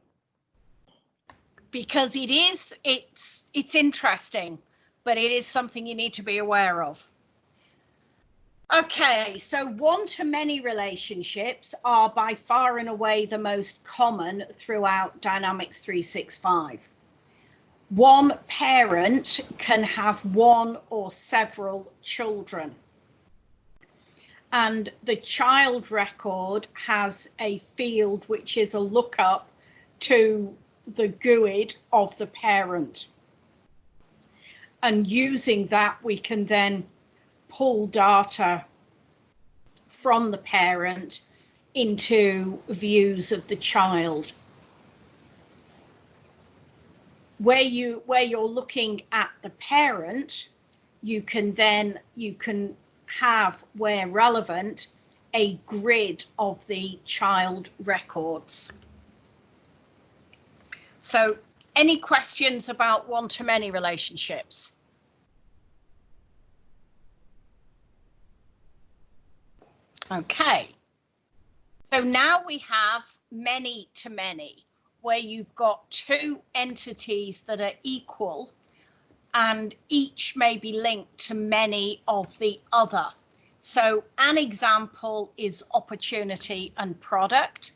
Because it's interesting, but it is something you need to be aware of. Okay, so one-to-many relationships are by far and away the most common throughout Dynamics 365. One parent can have one or several children. And the child record has a field which is a lookup to the GUID of the parent. And using that, we can then pull data from the parent into views of the child. Where you're looking at the parent, you can have, where relevant, a grid of the child records. So any questions about one-to-many relationships? Okay, so now we have many-to-many, where you've got two entities that are equal and each may be linked to many of the other. So an example is opportunity and product.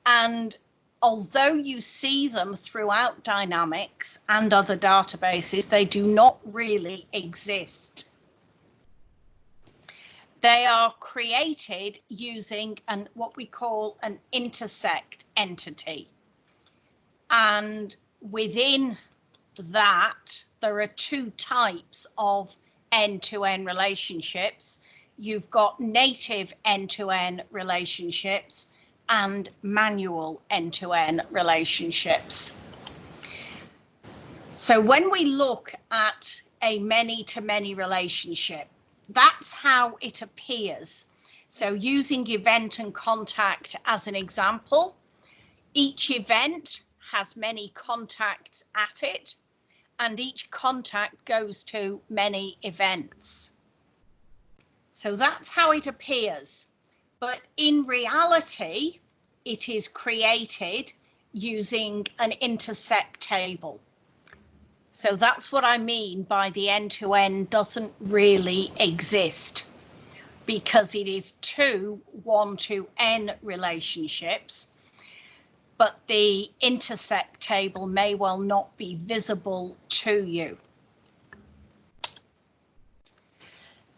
And although you see them throughout Dynamics and other databases, they do not really exist. They are created using what we call an intersect entity. And within that, there are two types of end-to-end relationships. You've got native end-to-end relationships and manual end-to-end relationships. So when we look at a many-to-many relationship, that's how it appears. So using event and contact as an example, each event has many contacts at it, and each contact goes to many events. So that's how it appears. But in reality, it is created using an intersect table. So that's what I mean by the end-to-end doesn't really exist, because it is two one-to-n relationships, but the intersect table may well not be visible to you.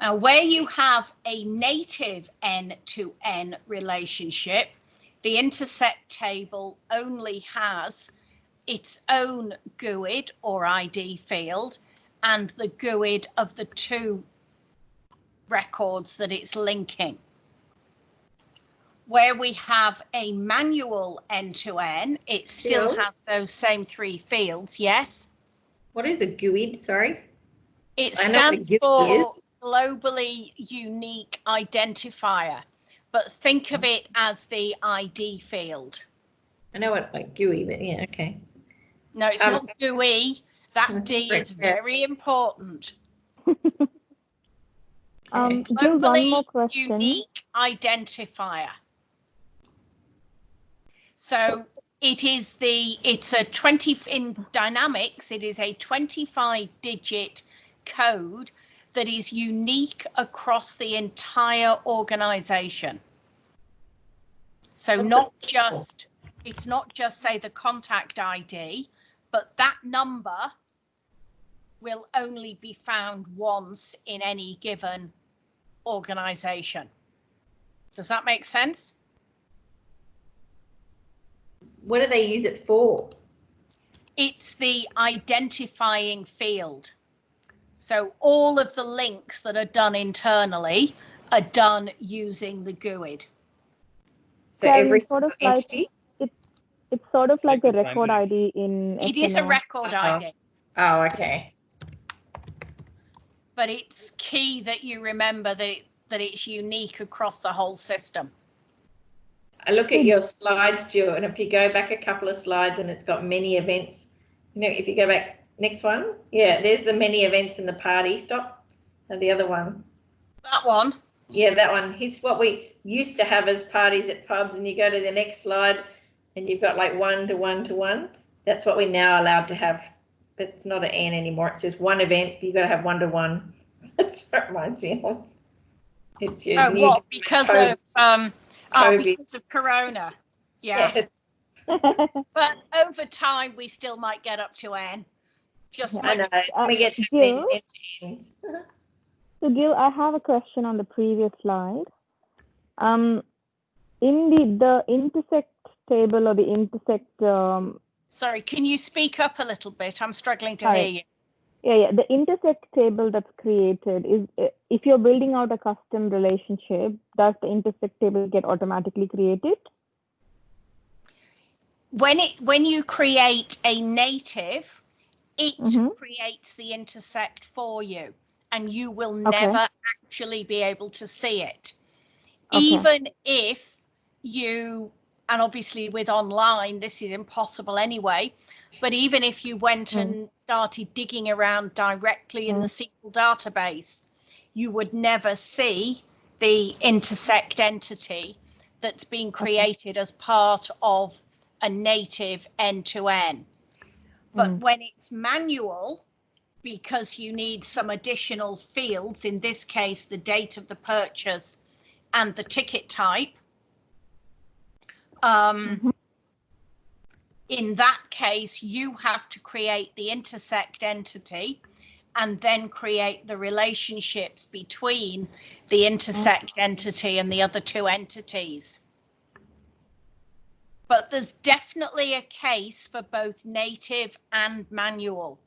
Now, where you have a native n-to-n relationship, the intersect table only has its own GUID or ID field and the GUID of the two records that it's linking. Where we have a manual end-to-end, it still has those same three fields. Yes? What is a GUID? Sorry? It stands for Globally Unique Identifier, but think of it as the ID field. I know what like GUI, but yeah, okay. No, it's not GUI. That D is very important. Gill, one more question. Unique identifier. So it's a 20 in Dynamics. It is a 25-digit code that is unique across the entire organization. So it's not just say the contact ID, but that number will only be found once in any given organization. Does that make sense? What do they use it for? It's the identifying field. So all of the links that are done internally are done using the GUID. So every sort of entity? It's sort of like a record ID in It is a record ID. Oh, okay. But it's key that you remember that it's unique across the whole system. I look at your slides, Jill, and if you go back a couple of slides and it's got many events, you know, if you go back, next one, yeah, there's the many events in the party. Stop. And the other one. That one? Yeah, that one. It's what we used to have as parties at pubs, and you go to the next slide and you've got like 1 to 1 to 1. That's what we're now allowed to have. But it's not an N anymore. It says one event, you've got to have 1 to 1. That's what it reminds me of. It's your new what? Because because of Corona. Yeah. Yes. But over time, we still might get up to N. Just I know. We get to Gill, ends. So Gill, I have a question on the previous slide. In the intersect table or the intersect. Sorry, can you speak up a little bit? I'm struggling to hear you. Yeah. The intersect table that's created is, if you're building out a custom relationship, does the intersect table get automatically created? When you create a native, it creates the intersect for you, and you will never actually be able to see it. Even if you, and obviously with online, this is impossible anyway, but even if you went and started digging around directly in the SQL database, you would never see the intersect entity that's been created as part of a native end-to-end. But when it's manual, because you need some additional fields, in this case, the date of the purchase and the ticket type, in that case, you have to create the intersect entity and then create the relationships between the intersect entity and the other two entities. But there's definitely a case for both native and manual.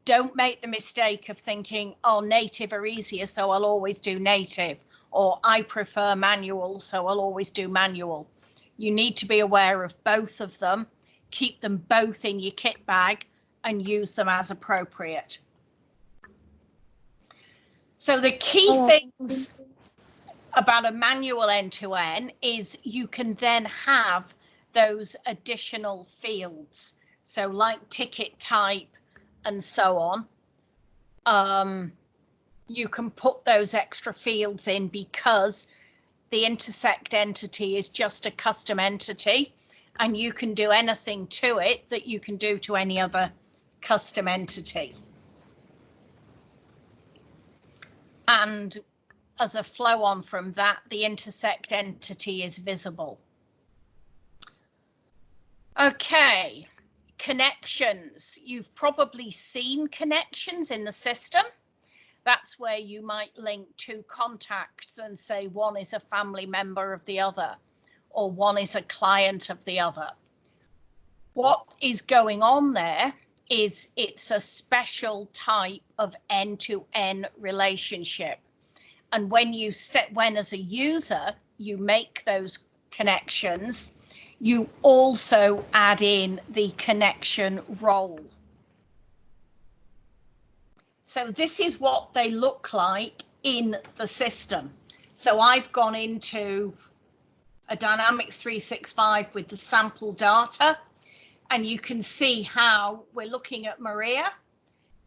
Don't make the mistake of thinking, oh, native are easier, so I'll always do native, or I prefer manual, so I'll always do manual. You need to be aware of both of them, keep them both in your kit bag and use them as appropriate. So the key things about a manual end-to-end is you can then have those additional fields. So like ticket type and so on. You can put those extra fields in because the intersect entity is just a custom entity, and you can do anything to it that you can do to any other custom entity. And as a flow on from that, the intersect entity is visible. Okay, connections. You've probably seen connections in the system. That's where you might link two contacts and say one is a family member of the other, or one is a client of the other. What is going on there is it's a special type of end-to-end relationship. And when as a user, you make those connections, you also add in the connection role. So this is what they look like in the system. So I've gone into a Dynamics 365 with the sample data, and you can see how we're looking at Maria,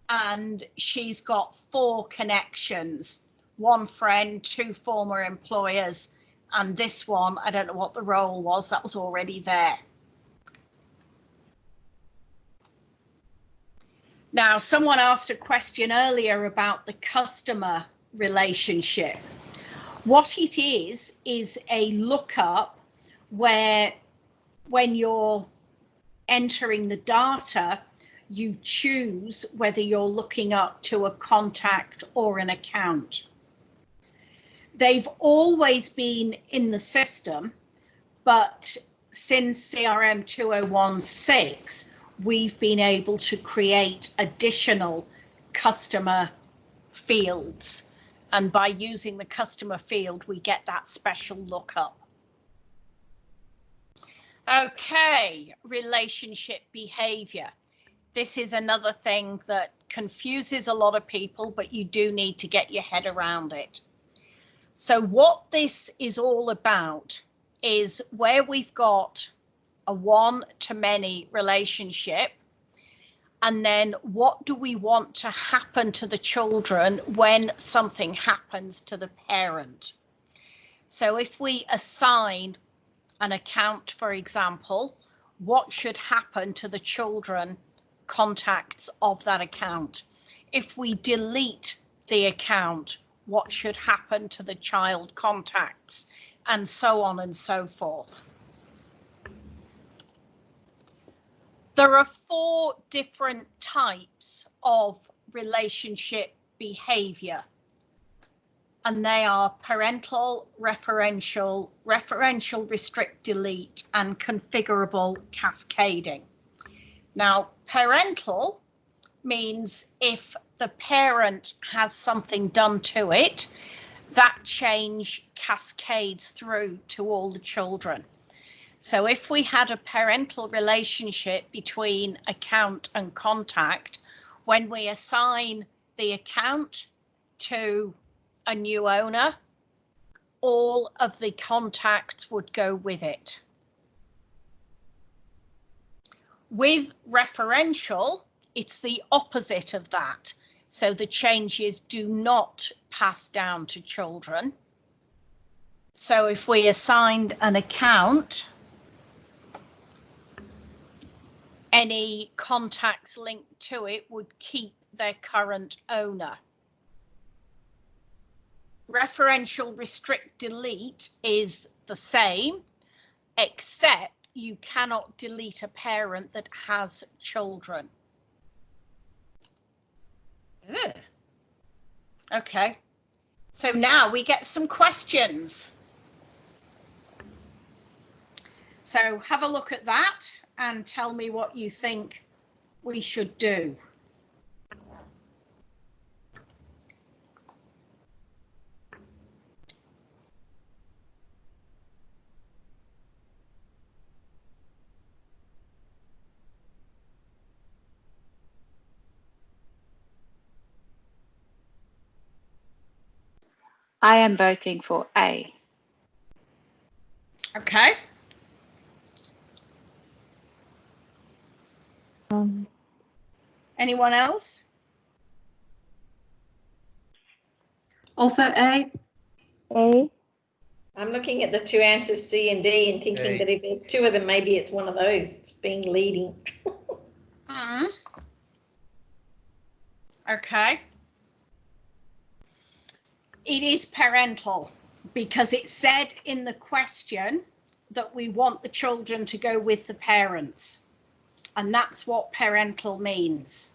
and she's got 4 connections, 1 friend, 2 former employers, and this one, I don't know what the role was, that was already there. Now, someone asked a question earlier about the customer relationship. What it is a lookup where when you're entering the data, you choose whether you're looking up to a contact or an account. They've always been in the system, but since CRM 2016, we've been able to create additional customer fields. And by using the customer field, we get that special lookup. Okay, relationship behavior. This is another thing that confuses a lot of people, but you do need to get your head around it. So what this is all about is where we've got a one-to-many relationship, and then what do we want to happen to the children when something happens to the parent. So if we assign an account, for example, what should happen to the children contacts of that account? If we delete the account, what should happen to the child contacts, and so on and so forth. There are 4 different types of relationship behavior, and they are parental, referential, restrict delete, and configurable cascading. Now, parental means if the parent has something done to it, that change cascades through to all the children. So if we had a parental relationship between account and contact, when we assign the account to a new owner, all of the contacts would go with it. With referential, it's the opposite of that. So the changes do not pass down to children. So if we assigned an account, any contacts linked to it would keep their current owner. Referential restrict delete is the same, except you cannot delete a parent that has children. Ugh. Okay, so now we get some questions. So have a look at that and tell me what you think we should do. I am voting for A. Okay. Anyone else? Also A. A. I'm looking at the two answers C and D and thinking that if there's two of them, maybe it's one of those being leading. Okay. It is parental because it said in the question that we want the children to go with the parents. And that's what parental means.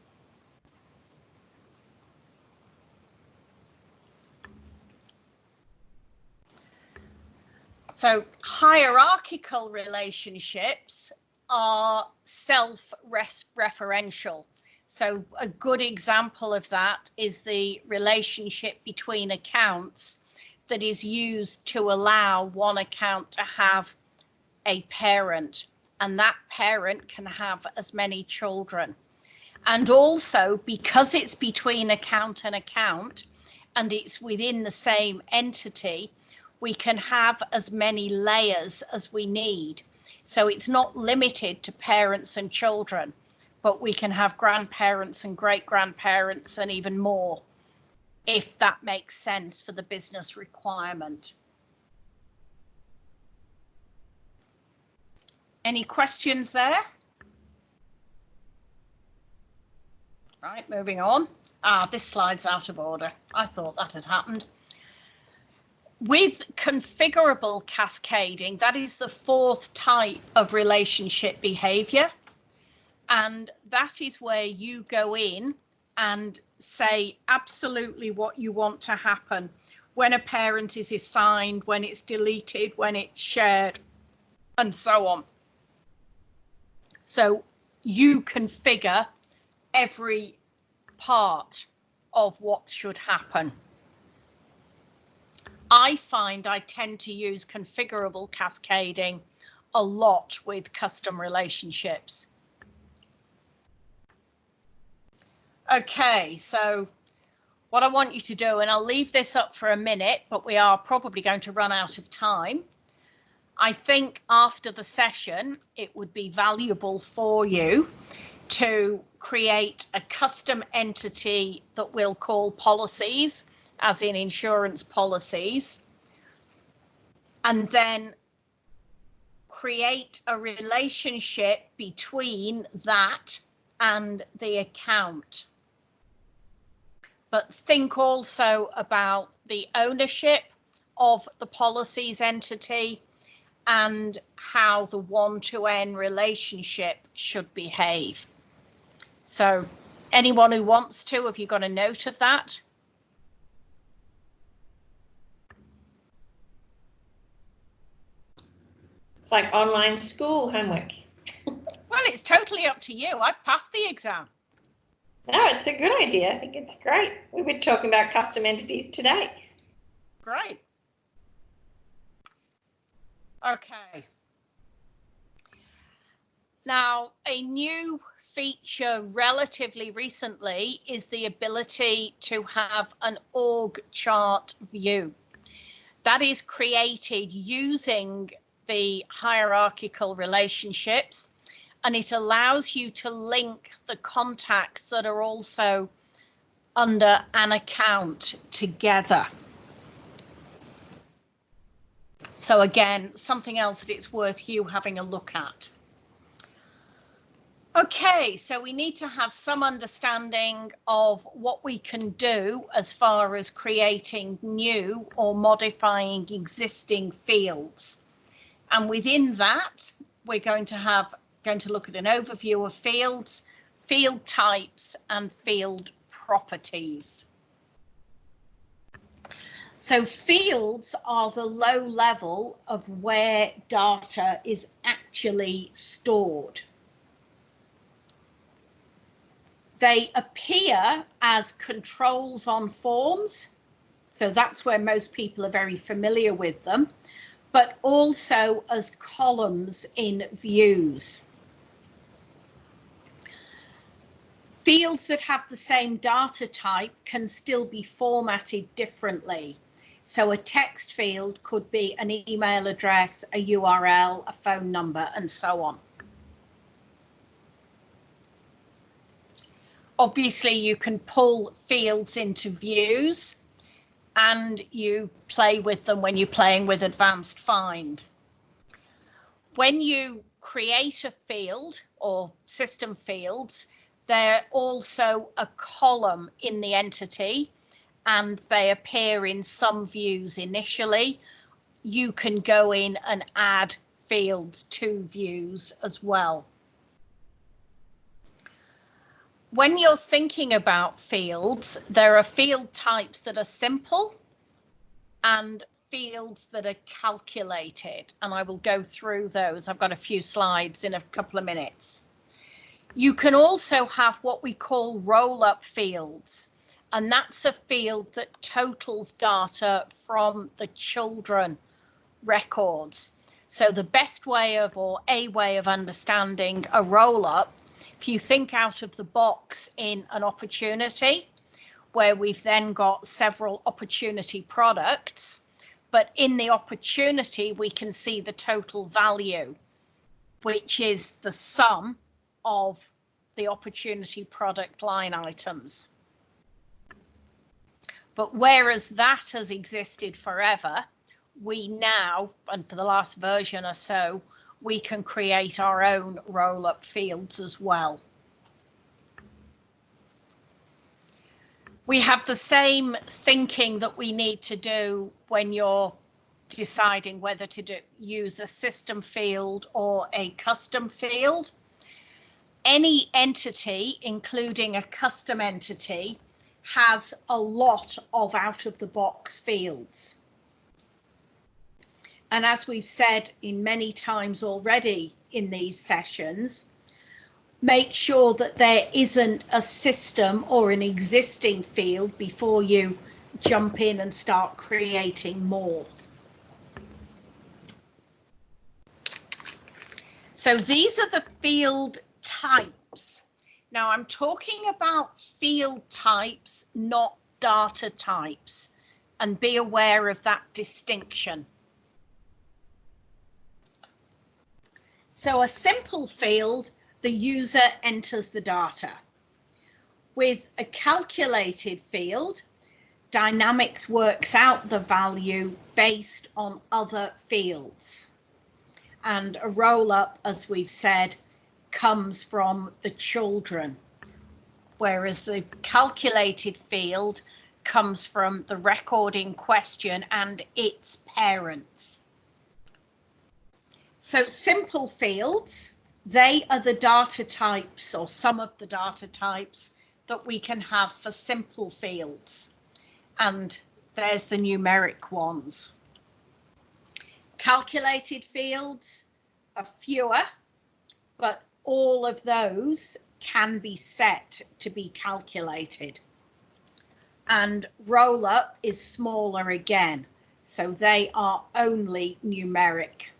So hierarchical relationships are self-referential. So a good example of that is the relationship between accounts that is used to allow one account to have a parent, and that parent can have as many children. And also, because it's between account and account, and it's within the same entity, we can have as many layers as we need. So it's not limited to parents and children, but we can have grandparents and great-grandparents and even more, if that makes sense for the business requirement. Any questions there? Right, moving on. This slide's out of order. I thought that had happened. With configurable cascading, that is the fourth type of relationship behavior. And that is where you go in and say absolutely what you want to happen when a parent is assigned, when it's deleted, when it's shared, and so on. So you configure every part of what should happen. I find I tend to use configurable cascading a lot with custom relationships. Okay, so what I want you to do, and I'll leave this up for a minute, but we are probably going to run out of time. I think after the session, it would be valuable for you to create a custom entity that we'll call policies, as in insurance policies, and then create a relationship between that and the account. But think also about the ownership of the policies entity and how the one-to-N relationship should behave. So anyone who wants to, have you got a note of that? It's like online school homework. Well, it's totally up to you. I've passed the exam. No, it's a good idea. I think it's great. We were talking about custom entities today. Great. Okay. Now, a new feature relatively recently is the ability to have an org chart view. That is created using the hierarchical relationships, and it allows you to link the contacts that are also under an account together. So again, something else that it's worth you having a look at. Okay, so we need to have some understanding of what we can do as far as creating new or modifying existing fields. And within that, we're going to look at an overview of fields, field types, and field properties. So fields are the low level of where data is actually stored. They appear as controls on forms, so that's where most people are very familiar with them, but also as columns in views. Fields that have the same data type can still be formatted differently. So a text field could be an email address, a URL, a phone number, and so on. Obviously, you can pull fields into views, and you play with them when you're playing with Advanced Find. When you create a field or system fields, they're also a column in the entity, and they appear in some views initially. You can go in and add fields to views as well. When you're thinking about fields, there are field types that are simple and fields that are calculated, and I will go through those. I've got a few slides in a couple of minutes. You can also have what we call roll-up fields, and that's a field that totals data from the children records. So the best way of, or a way of understanding a roll-up, if you think out of the box in an opportunity, where we've then got several opportunity products, but in the opportunity we can see the total value, which is the sum of the opportunity product line items. But whereas that has existed forever, we now, and for the last version or so, we can create our own roll-up fields as well. We have the same thinking that we need to do when you're deciding whether to use a system field or a custom field. Any entity, including a custom entity, has a lot of out-of-the-box fields. And as we've said in many times already in these sessions, make sure that there isn't a system or an existing field before you jump in and start creating more. So these are the field types. Now I'm talking about field types, not data types, and be aware of that distinction. So a simple field, the user enters the data. With a calculated field, Dynamics works out the value based on other fields. And a roll-up, as we've said, comes from the children, whereas the calculated field comes from the record in question and its parents. So simple fields, they are the data types, or some of the data types that we can have for simple fields. And there's the numeric ones. Calculated fields are fewer, but all of those can be set to be calculated. And roll-up is smaller again, so they are only numeric,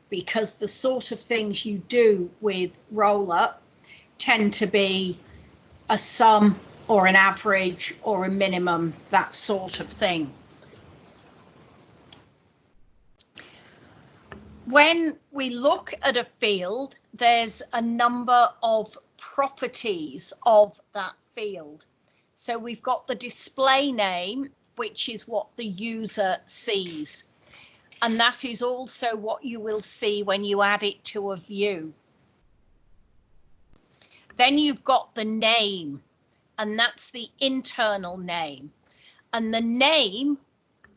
because the sort of things you do with roll-up tend to be a sum or an average or a minimum, that sort of thing. When we look at a field, there's a number of properties of that field. So we've got the display name, which is what the user sees. And that is also what you will see when you add it to a view. Then you've got the name, and that's the internal name. And the name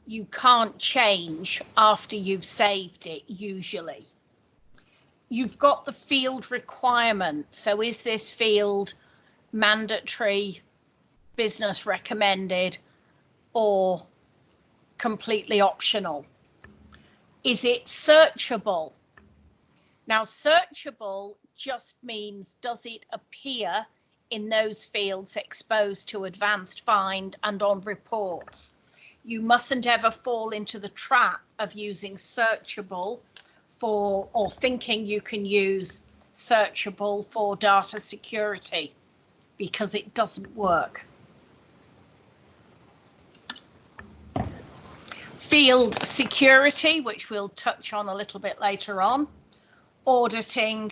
you can't change after you've saved it, usually. you've got the field requirement. So is this field mandatory, business recommended, or completely optional? Is it searchable? Now, searchable just means, does it appear in those fields exposed to advanced find and on reports? You mustn't ever fall into the trap of using searchable for, or thinking you can use searchable for data security, because it doesn't work. Field security, which we'll touch on a little bit later on, auditing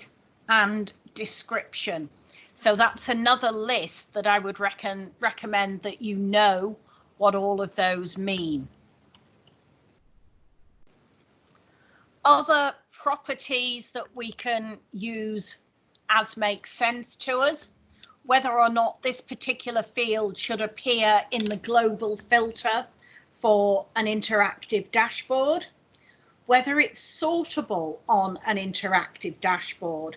and description. So that's another list that I would recommend that you know what all of those mean. Other properties that we can use as makes sense to us, whether or not this particular field should appear in the global filter for an interactive dashboard, whether it's sortable on an interactive dashboard.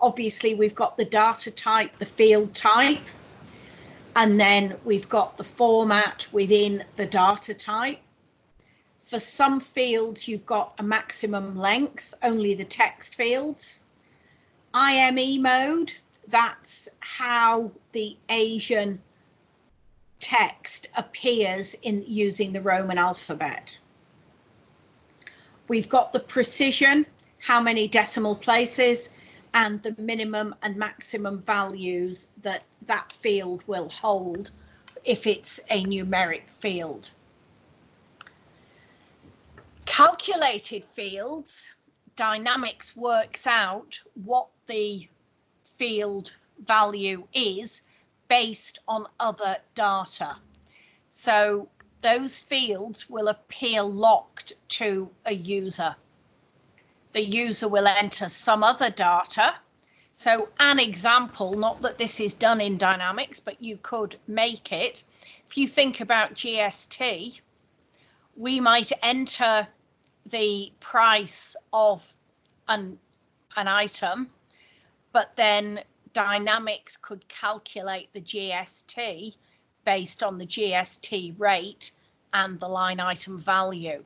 Obviously, we've got the data type, the field type, and then we've got the format within the data type. For some fields, you've got a maximum length, only the text fields. IME mode, that's how the Asian text appears in using the Roman alphabet. We've got the precision, how many decimal places, and the minimum and maximum values that that field will hold if it's a numeric field. Calculated fields, Dynamics works out what the field value is based on other data. So those fields will appear locked to a user. The user will enter some other data. So an example, not that this is done in Dynamics, but you could make it. If you think about GST, we might enter the price of an item, but then Dynamics could calculate the GST based on the GST rate and the line item value.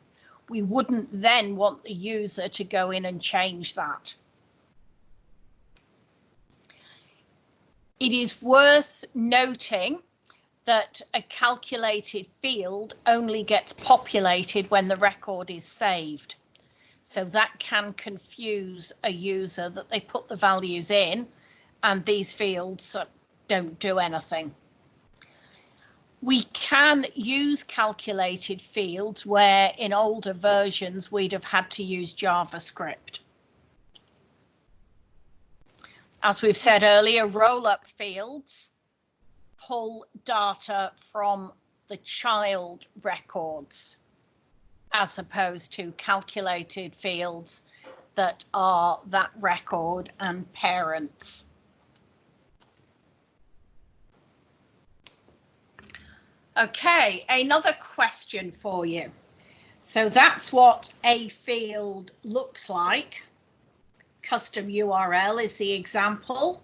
We wouldn't then want the user to go in and change that. It is worth noting that a calculated field only gets populated when the record is saved. So that can confuse a user that they put the values in and these fields don't do anything. We can use calculated fields where in older versions we'd have had to use JavaScript. As we've said earlier, roll-up fields pull data from the child records as opposed to calculated fields that are that record and parents. Okay, another question for you. So that's what a field looks like. Custom URL is the example.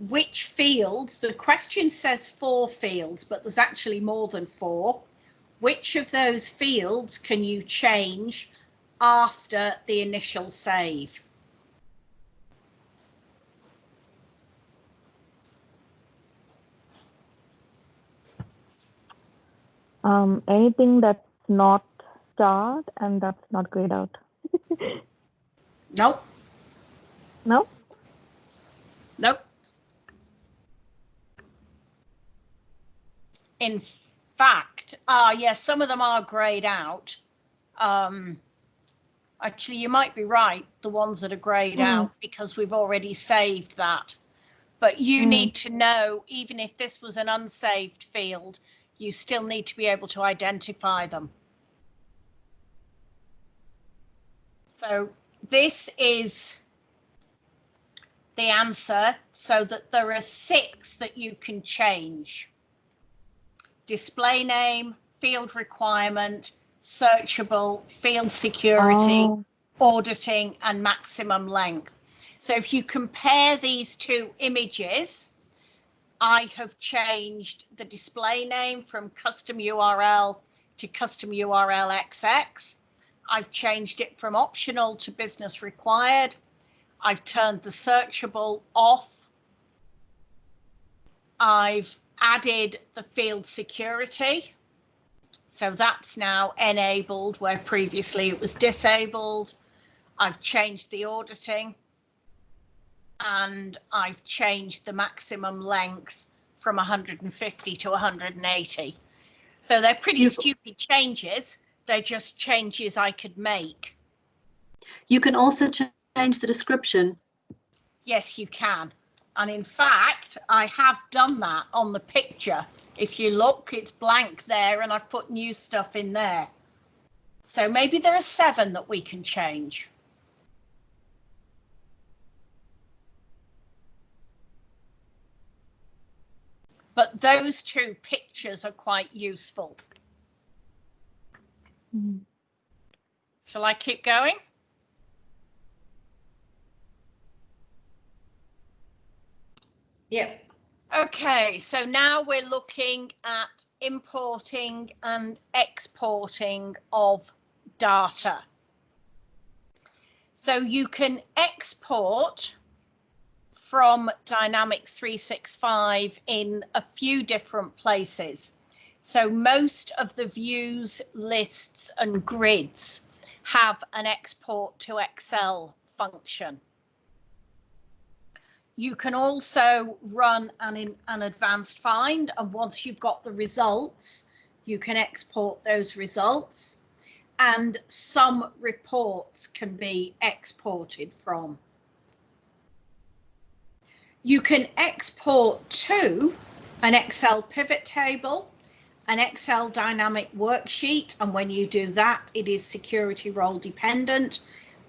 Which fields, the question says 4 fields, but there's actually more than 4. Which of those fields can you change after the initial save? Anything that's not starred and that's not grayed out. Nope. No? Nope. In fact, yes, some of them are grayed out. Actually, you might be right, the ones that are grayed out, because we've already saved that. But you need to know, even if this was an unsaved field, you still need to be able to identify them. So this is the answer, so that there are 6 that you can change. Display name, field requirement, searchable, field security, auditing and maximum length. So if you compare these two images, I have changed the display name from custom URL to custom URL XX. I've changed it from optional to business required. I've turned the searchable off. I've added the field security. So that's now enabled where previously it was disabled. I've changed the auditing. And I've changed the maximum length from 150 to 180. So they're pretty stupid changes. They're just changes I could make. You can also change the description. Yes, you can. And in fact, I have done that on the picture. If you look, it's blank there and I've put new stuff in there. So maybe there are 7 that we can change. But those 2 pictures are quite useful. Shall I keep going? Yep. Okay, so now we're looking at importing and exporting of data. So you can export from Dynamics 365 in a few different places. So most of the views, lists and grids have an export to Excel function. You can also run an advanced find, and once you've got the results, you can export those results, and some reports can be exported from. You can export to an Excel pivot table, an Excel dynamic worksheet, and when you do that, it is security role dependent,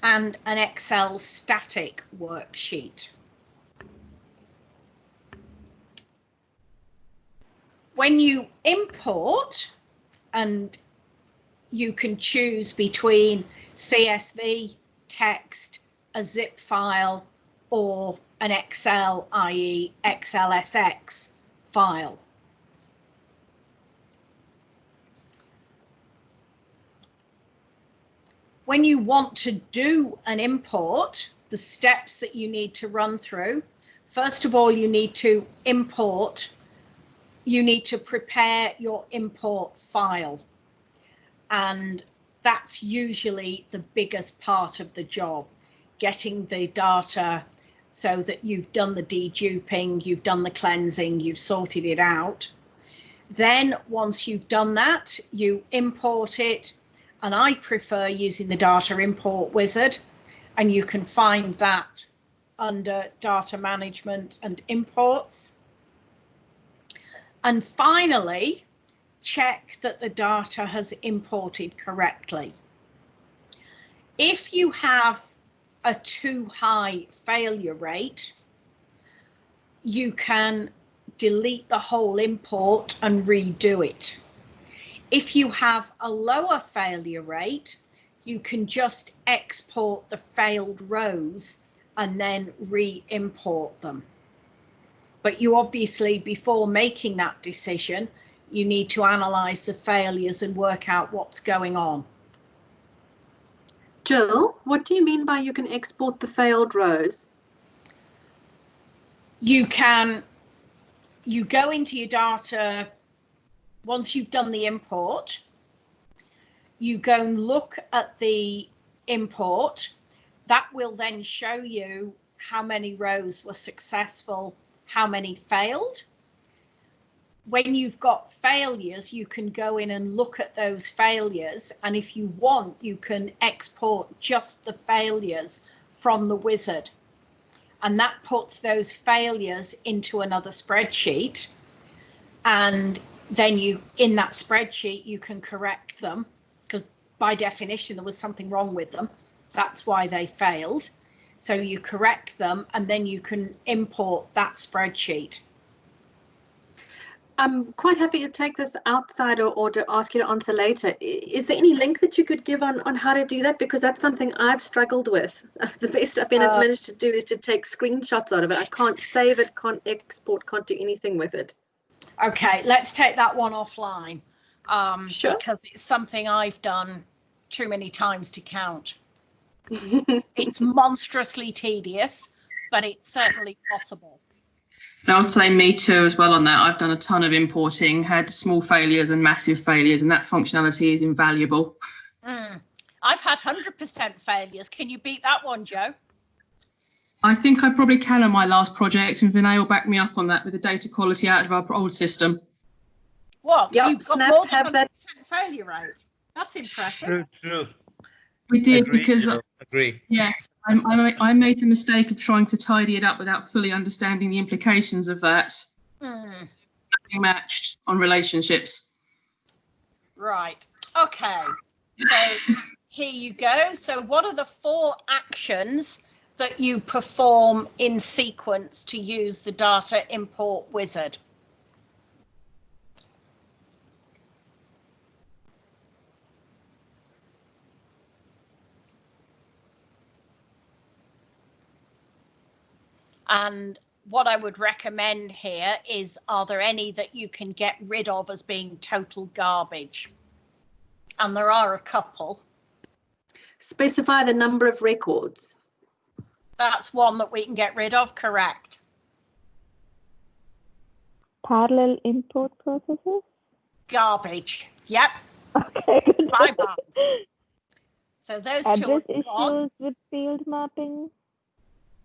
and an Excel static worksheet. When you import, and you can choose between CSV, text, a zip file, or an Excel, i.e. XLSX file. When you want to do an import, the steps that you need to run through, first of all, you need to import. You need to prepare your import file, and that's usually the biggest part of the job, getting the data so that you've done the deduping, you've done the cleansing, you've sorted it out. Then once you've done that, you import it, and I prefer using the data import wizard, and you can find that under data management and imports. And finally, check that the data has imported correctly. If you have a too high failure rate, you can delete the whole import and redo it. If you have a lower failure rate, you can just export the failed rows and then re-import them. But you obviously, before making that decision, you need to analyze the failures and work out what's going on. Jill, what do you mean by you can export the failed rows? You go into your data, once you've done the import, you go and look at the import. That will then show you how many rows were successful, how many failed. When you've got failures, you can go in and look at those failures, and if you want, you can export just the failures from the wizard, and that puts those failures into another spreadsheet, and then in that spreadsheet you can correct them, because by definition there was something wrong with them. That's why they failed. So you correct them, and then you can import that spreadsheet. I'm quite happy to take this outside or to ask you to answer later. Is there any link that you could give on how to do that? Because that's something I've struggled with. The best I've managed to do is to take screenshots out of it. I can't save it, can't export, can't do anything with it. Okay, let's take that one offline. Sure. Because it's something I've done too many times to count. It's monstrously tedious, but it's certainly possible. I would say me too as well on that. I've done a ton of importing, had small failures and massive failures, and that functionality is invaluable. I've had 100% failures. Can you beat that one, Joe? I think I probably can on my last project, and Vinay will back me up on that with the data quality out of our old system. What? Yep, You've got Snap more than have that. 100% failure rate. That's impressive. True. We did Agree, because, agree. yeah, I made the mistake of trying to tidy it up without fully understanding the implications of that. Nothing matched on relationships. Right. Okay. So here you go. So what are the 4 actions that you perform in sequence to use the data import wizard? And what I would recommend here is, are there any that you can get rid of as being total garbage? And there are a couple. Specify the number of records. That's one that we can get rid of, correct? Parallel import processes? Garbage. Yep. Okay, good. Bye-bye. So those two Address are gone. issues with field mapping?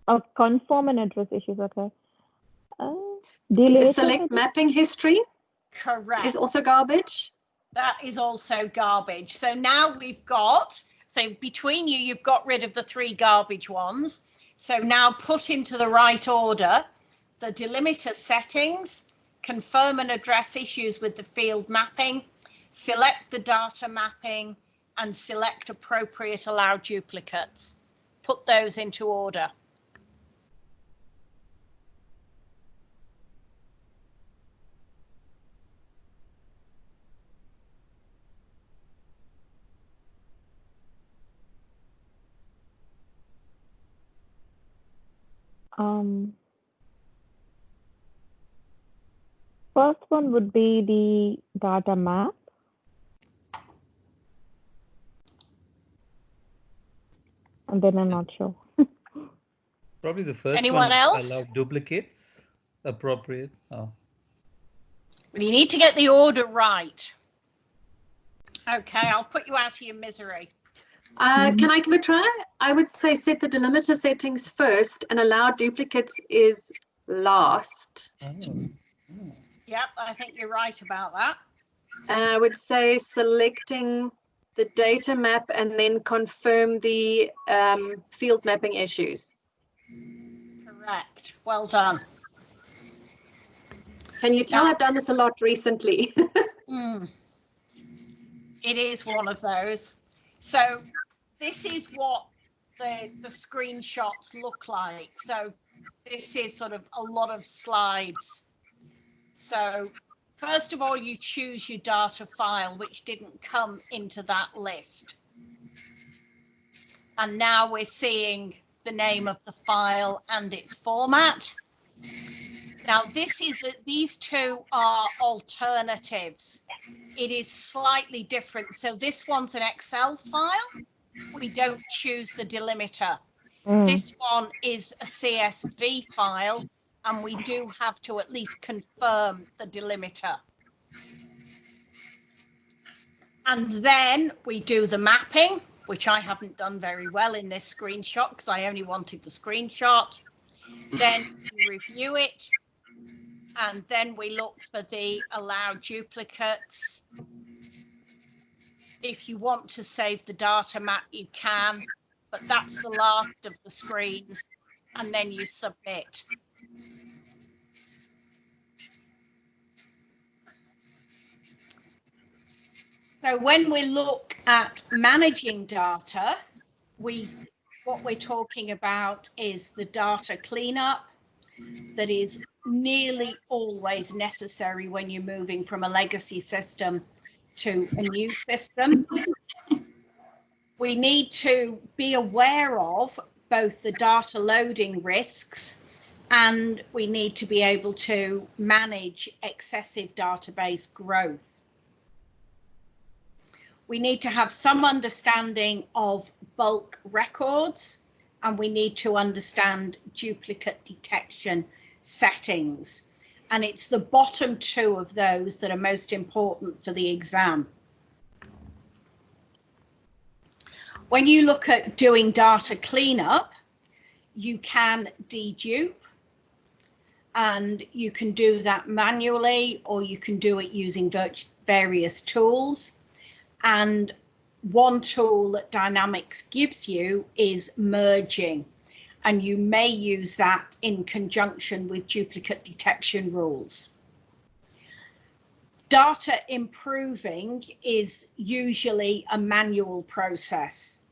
Oh, conform and address issues, okay. Deletion. Select mapping history Correct. is also garbage. That is also garbage. So now we've got, so between you, you've got rid of the 3 garbage ones. So now put into the right order the delimiter settings, confirm and address issues with the field mapping, select the data mapping, and select appropriate allow duplicates. Put those into order. First one would be the data map. And then I'm not sure. Probably the first Anyone one. else? Allow duplicates. Appropriate. Oh. Well, you need to get the order right. Okay, I'll put you out of your misery. Can I give a try? I would say set the delimiter settings first and allow duplicates is last. Yep, I think you're right about that. And I would say selecting the data map and then confirm the field mapping issues. Correct. Well done. Can you tell Now, I've done this a lot recently? It is one of those. So this is what the screenshots look like. So this is sort of a lot of slides. So first of all, you choose your data file, which didn't come into that list. And now we're seeing the name of the file and its format. Now these 2 are alternatives. It is slightly different. So this one's an Excel file. We don't choose the delimiter. This one is a CSV file, and we do have to at least confirm the delimiter. And then we do the mapping, which I haven't done very well in this screenshot because I only wanted the screenshot. Then we review it. And then we look for the allow duplicates. If you want to save the data map, you can, but that's the last of the screens. And then you submit. So when we look at managing data, what we're talking about is the data cleanup, that is nearly always necessary when you're moving from a legacy system to a new system. We need to be aware of both the data loading risks, and we need to be able to manage excessive database growth. We need to have some understanding of bulk records, and we need to understand duplicate detection settings. And it's the bottom two of those that are most important for the exam. When you look at doing data cleanup, you can dedupe, and you can do that manually, or you can do it using various tools. And one tool that Dynamics gives you is merging, and you may use that in conjunction with duplicate detection rules. Data improving is usually a manual process,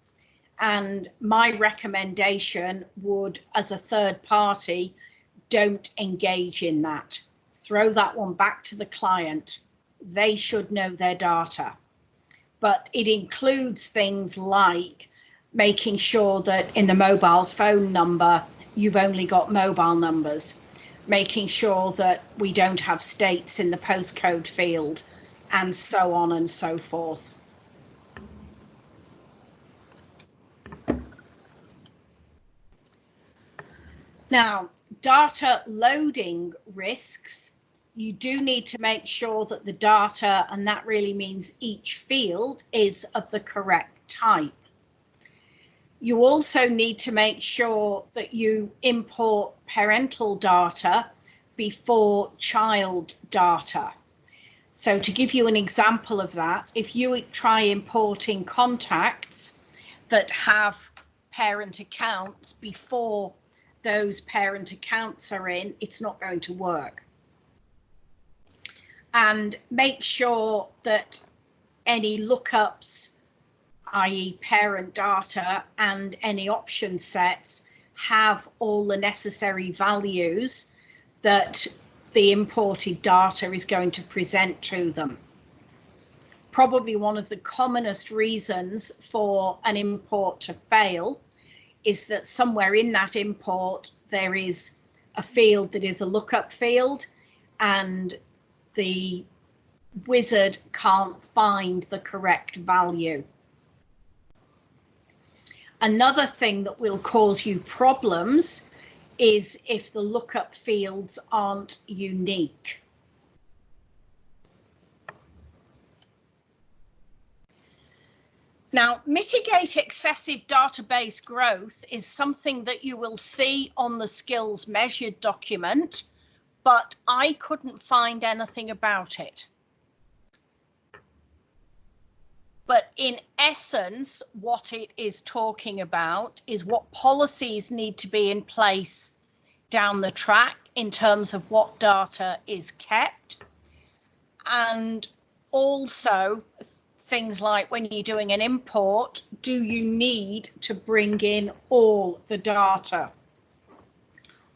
and my recommendation would, as a third party, don't engage in that. Throw that one back to the client. They should know their data. But it includes things like making sure that in the mobile phone number, you've only got mobile numbers, making sure that we don't have states in the postcode field, and so on and so forth. Now, data loading risks, you do need to make sure that the data, and that really means each field, is of the correct type. You also need to make sure that you import parental data before child data. So to give you an example of that, if you try importing contacts that have parent accounts before those parent accounts are in, it's not going to work. And make sure that any lookups, i.e. parent data, and any option sets have all the necessary values that the imported data is going to present to them. Probably one of the commonest reasons for an import to fail is that somewhere in that import there is a field that is a lookup field, and the wizard can't find the correct value. Another thing that will cause you problems is if the lookup fields aren't unique. Now, mitigate excessive database growth is something that you will see on the skills measured document, but I couldn't find anything about it. But in essence, what it is talking about is what policies need to be in place down the track in terms of what data is kept, and also things like when you're doing an import, do you need to bring in all the data?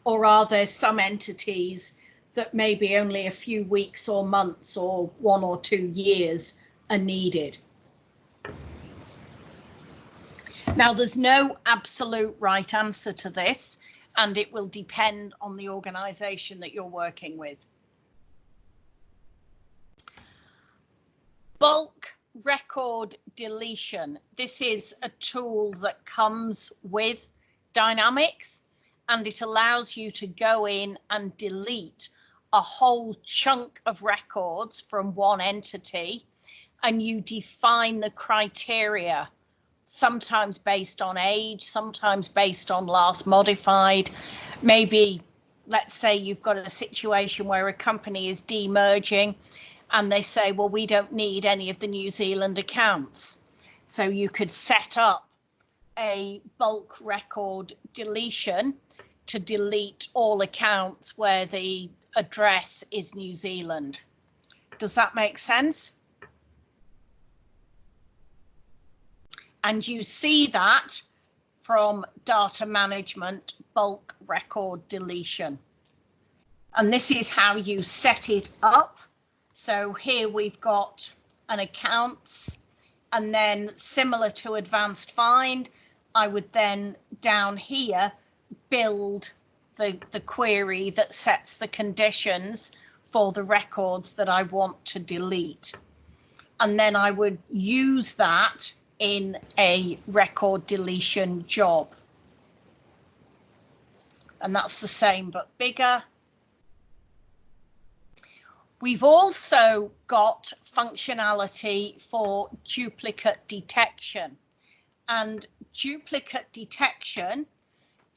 Or are there some entities that maybe only a few weeks or months or 1 or 2 years are needed? Now, there's no absolute right answer to this, and it will depend on the organisation that you're working with. Bulk record deletion. This is a tool that comes with Dynamics, and it allows you to go in and delete a whole chunk of records from one entity, and you define the criteria, sometimes based on age, sometimes based on last modified. Maybe, let's say you've got a situation where a company is demerging and they say, well, we don't need any of the New Zealand accounts. So you could set up a bulk record deletion to delete all accounts where the address is New Zealand. Does that make sense? And you see that from data management bulk record deletion. And this is how you set it up. So here we've got an accounts, and then similar to advanced find, I would then down here build the query that sets the conditions for the records that I want to delete. And then I would use that in a record deletion job. And that's the same but bigger. We've also got functionality for duplicate detection. And duplicate detection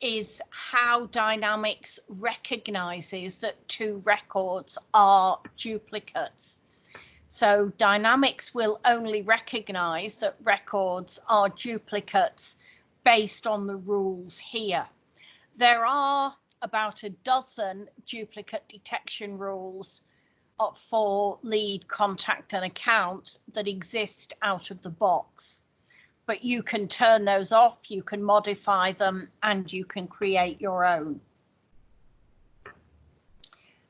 is how Dynamics recognizes that two records are duplicates. So Dynamics will only recognize that records are duplicates based on the rules here. There are about a dozen duplicate detection rules for lead, contact, and account that exist out of the box. But you can turn those off, you can modify them, and you can create your own.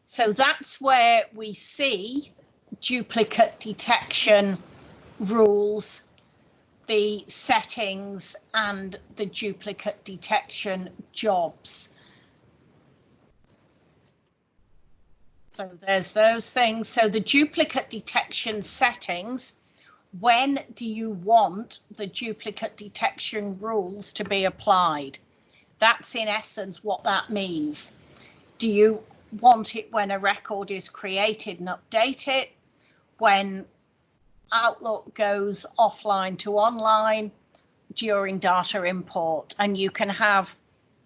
So that's where we see duplicate detection rules, the settings, and the duplicate detection jobs. So there's those things. So the duplicate detection settings, when do you want the duplicate detection rules to be applied? That's in essence what that means. Do you want it when a record is created and update it, when Outlook goes offline to online, during data import? And you can have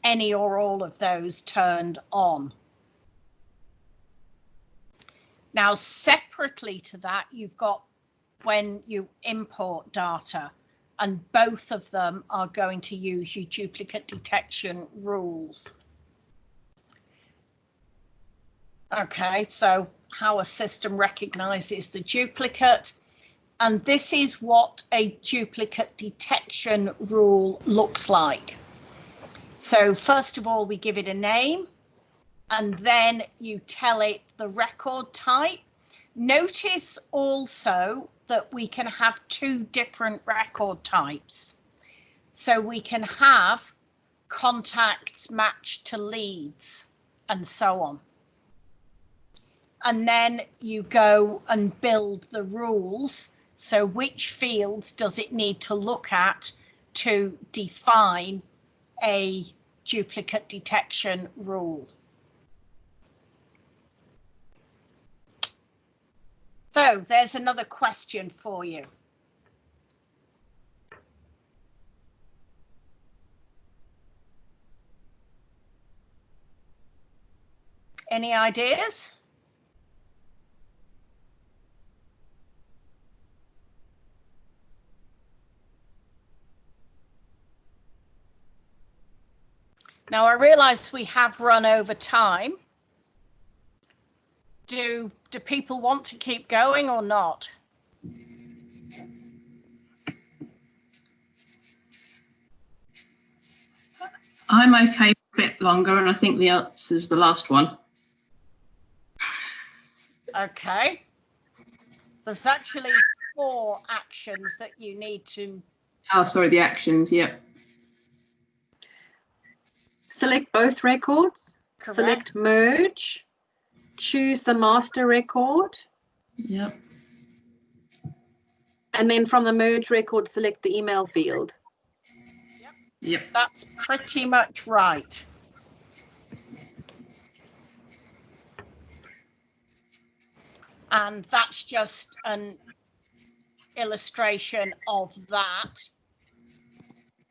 any or all of those turned on. Now, separately to that, you've got when you import data, and both of them are going to use your duplicate detection rules. Okay, so how a system recognizes the duplicate. And this is what a duplicate detection rule looks like. So first of all, we give it a name, and then you tell it the record type. Notice also that we can have two different record types. So we can have contacts matched to leads and so on. And then you go and build the rules. So which fields does it need to look at to define a duplicate detection rule? So there's another question for you. Any ideas? Now I realize we have run over time. Do people want to keep going or not? I'm okay a bit longer, and I think the answer is the last one. Okay. There's actually 4 actions that you need to. Oh, sorry, the actions, yep. Select both records. Correct. Select merge. Choose the master record. Yep. And then from the merge record, select the email field. Yep. That's pretty much right. And that's just an illustration of that.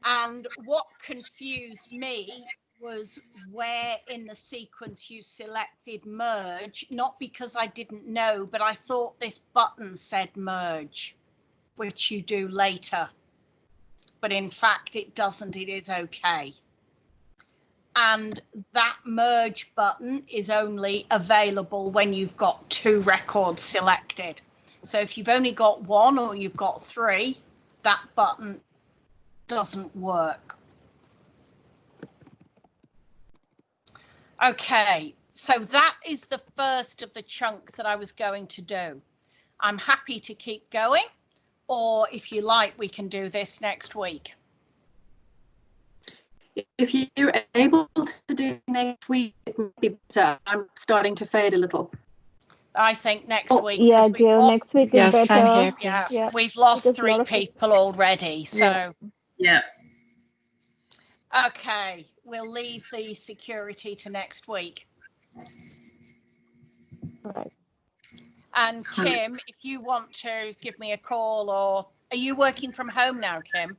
And what confused me was where in the sequence you selected merge, not because I didn't know, but I thought this button said merge, which you do later. But in fact, it doesn't, it is okay. And that merge button is only available when you've got 2 records selected. So if you've only got 1 or you've got 3, that button doesn't work. Okay, So that is the first of the chunks that I was going to do. I'm happy to keep going, or if you like, we can do this next week. If you're able to do next week, it would be better. I'm starting to fade a little. I think next week. Yeah, we've Jill, lost, next week Yeah, is better. same here, please. yeah, Yeah, we've lost because a 3 lot of people already. So, Yeah. okay, we'll leave the security to next week. Right. And Kim, if you want to give me a call, or are you working from home now, Kim?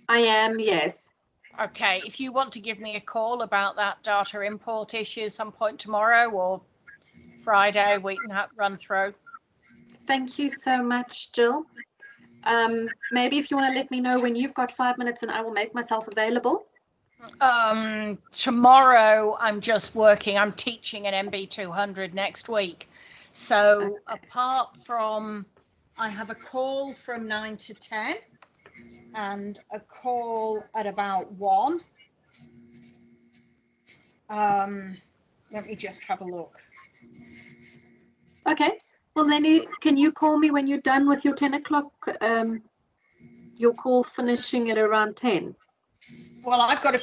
I am, yes. Okay, if you want to give me a call about that data import issue some point tomorrow or Friday, we can run through. Thank you so much, Jill. Maybe if you want to let me know when you've got 5 minutes and I will make myself available. Tomorrow I'm just working. I'm teaching an MB-200 next week. So apart from, I have a call from 9 to 10 and a call at about 1. Let me just have a look. Okay. Well, then can you call me when you're done with your 10 o'clock, your call finishing at around 10? Well, I've got a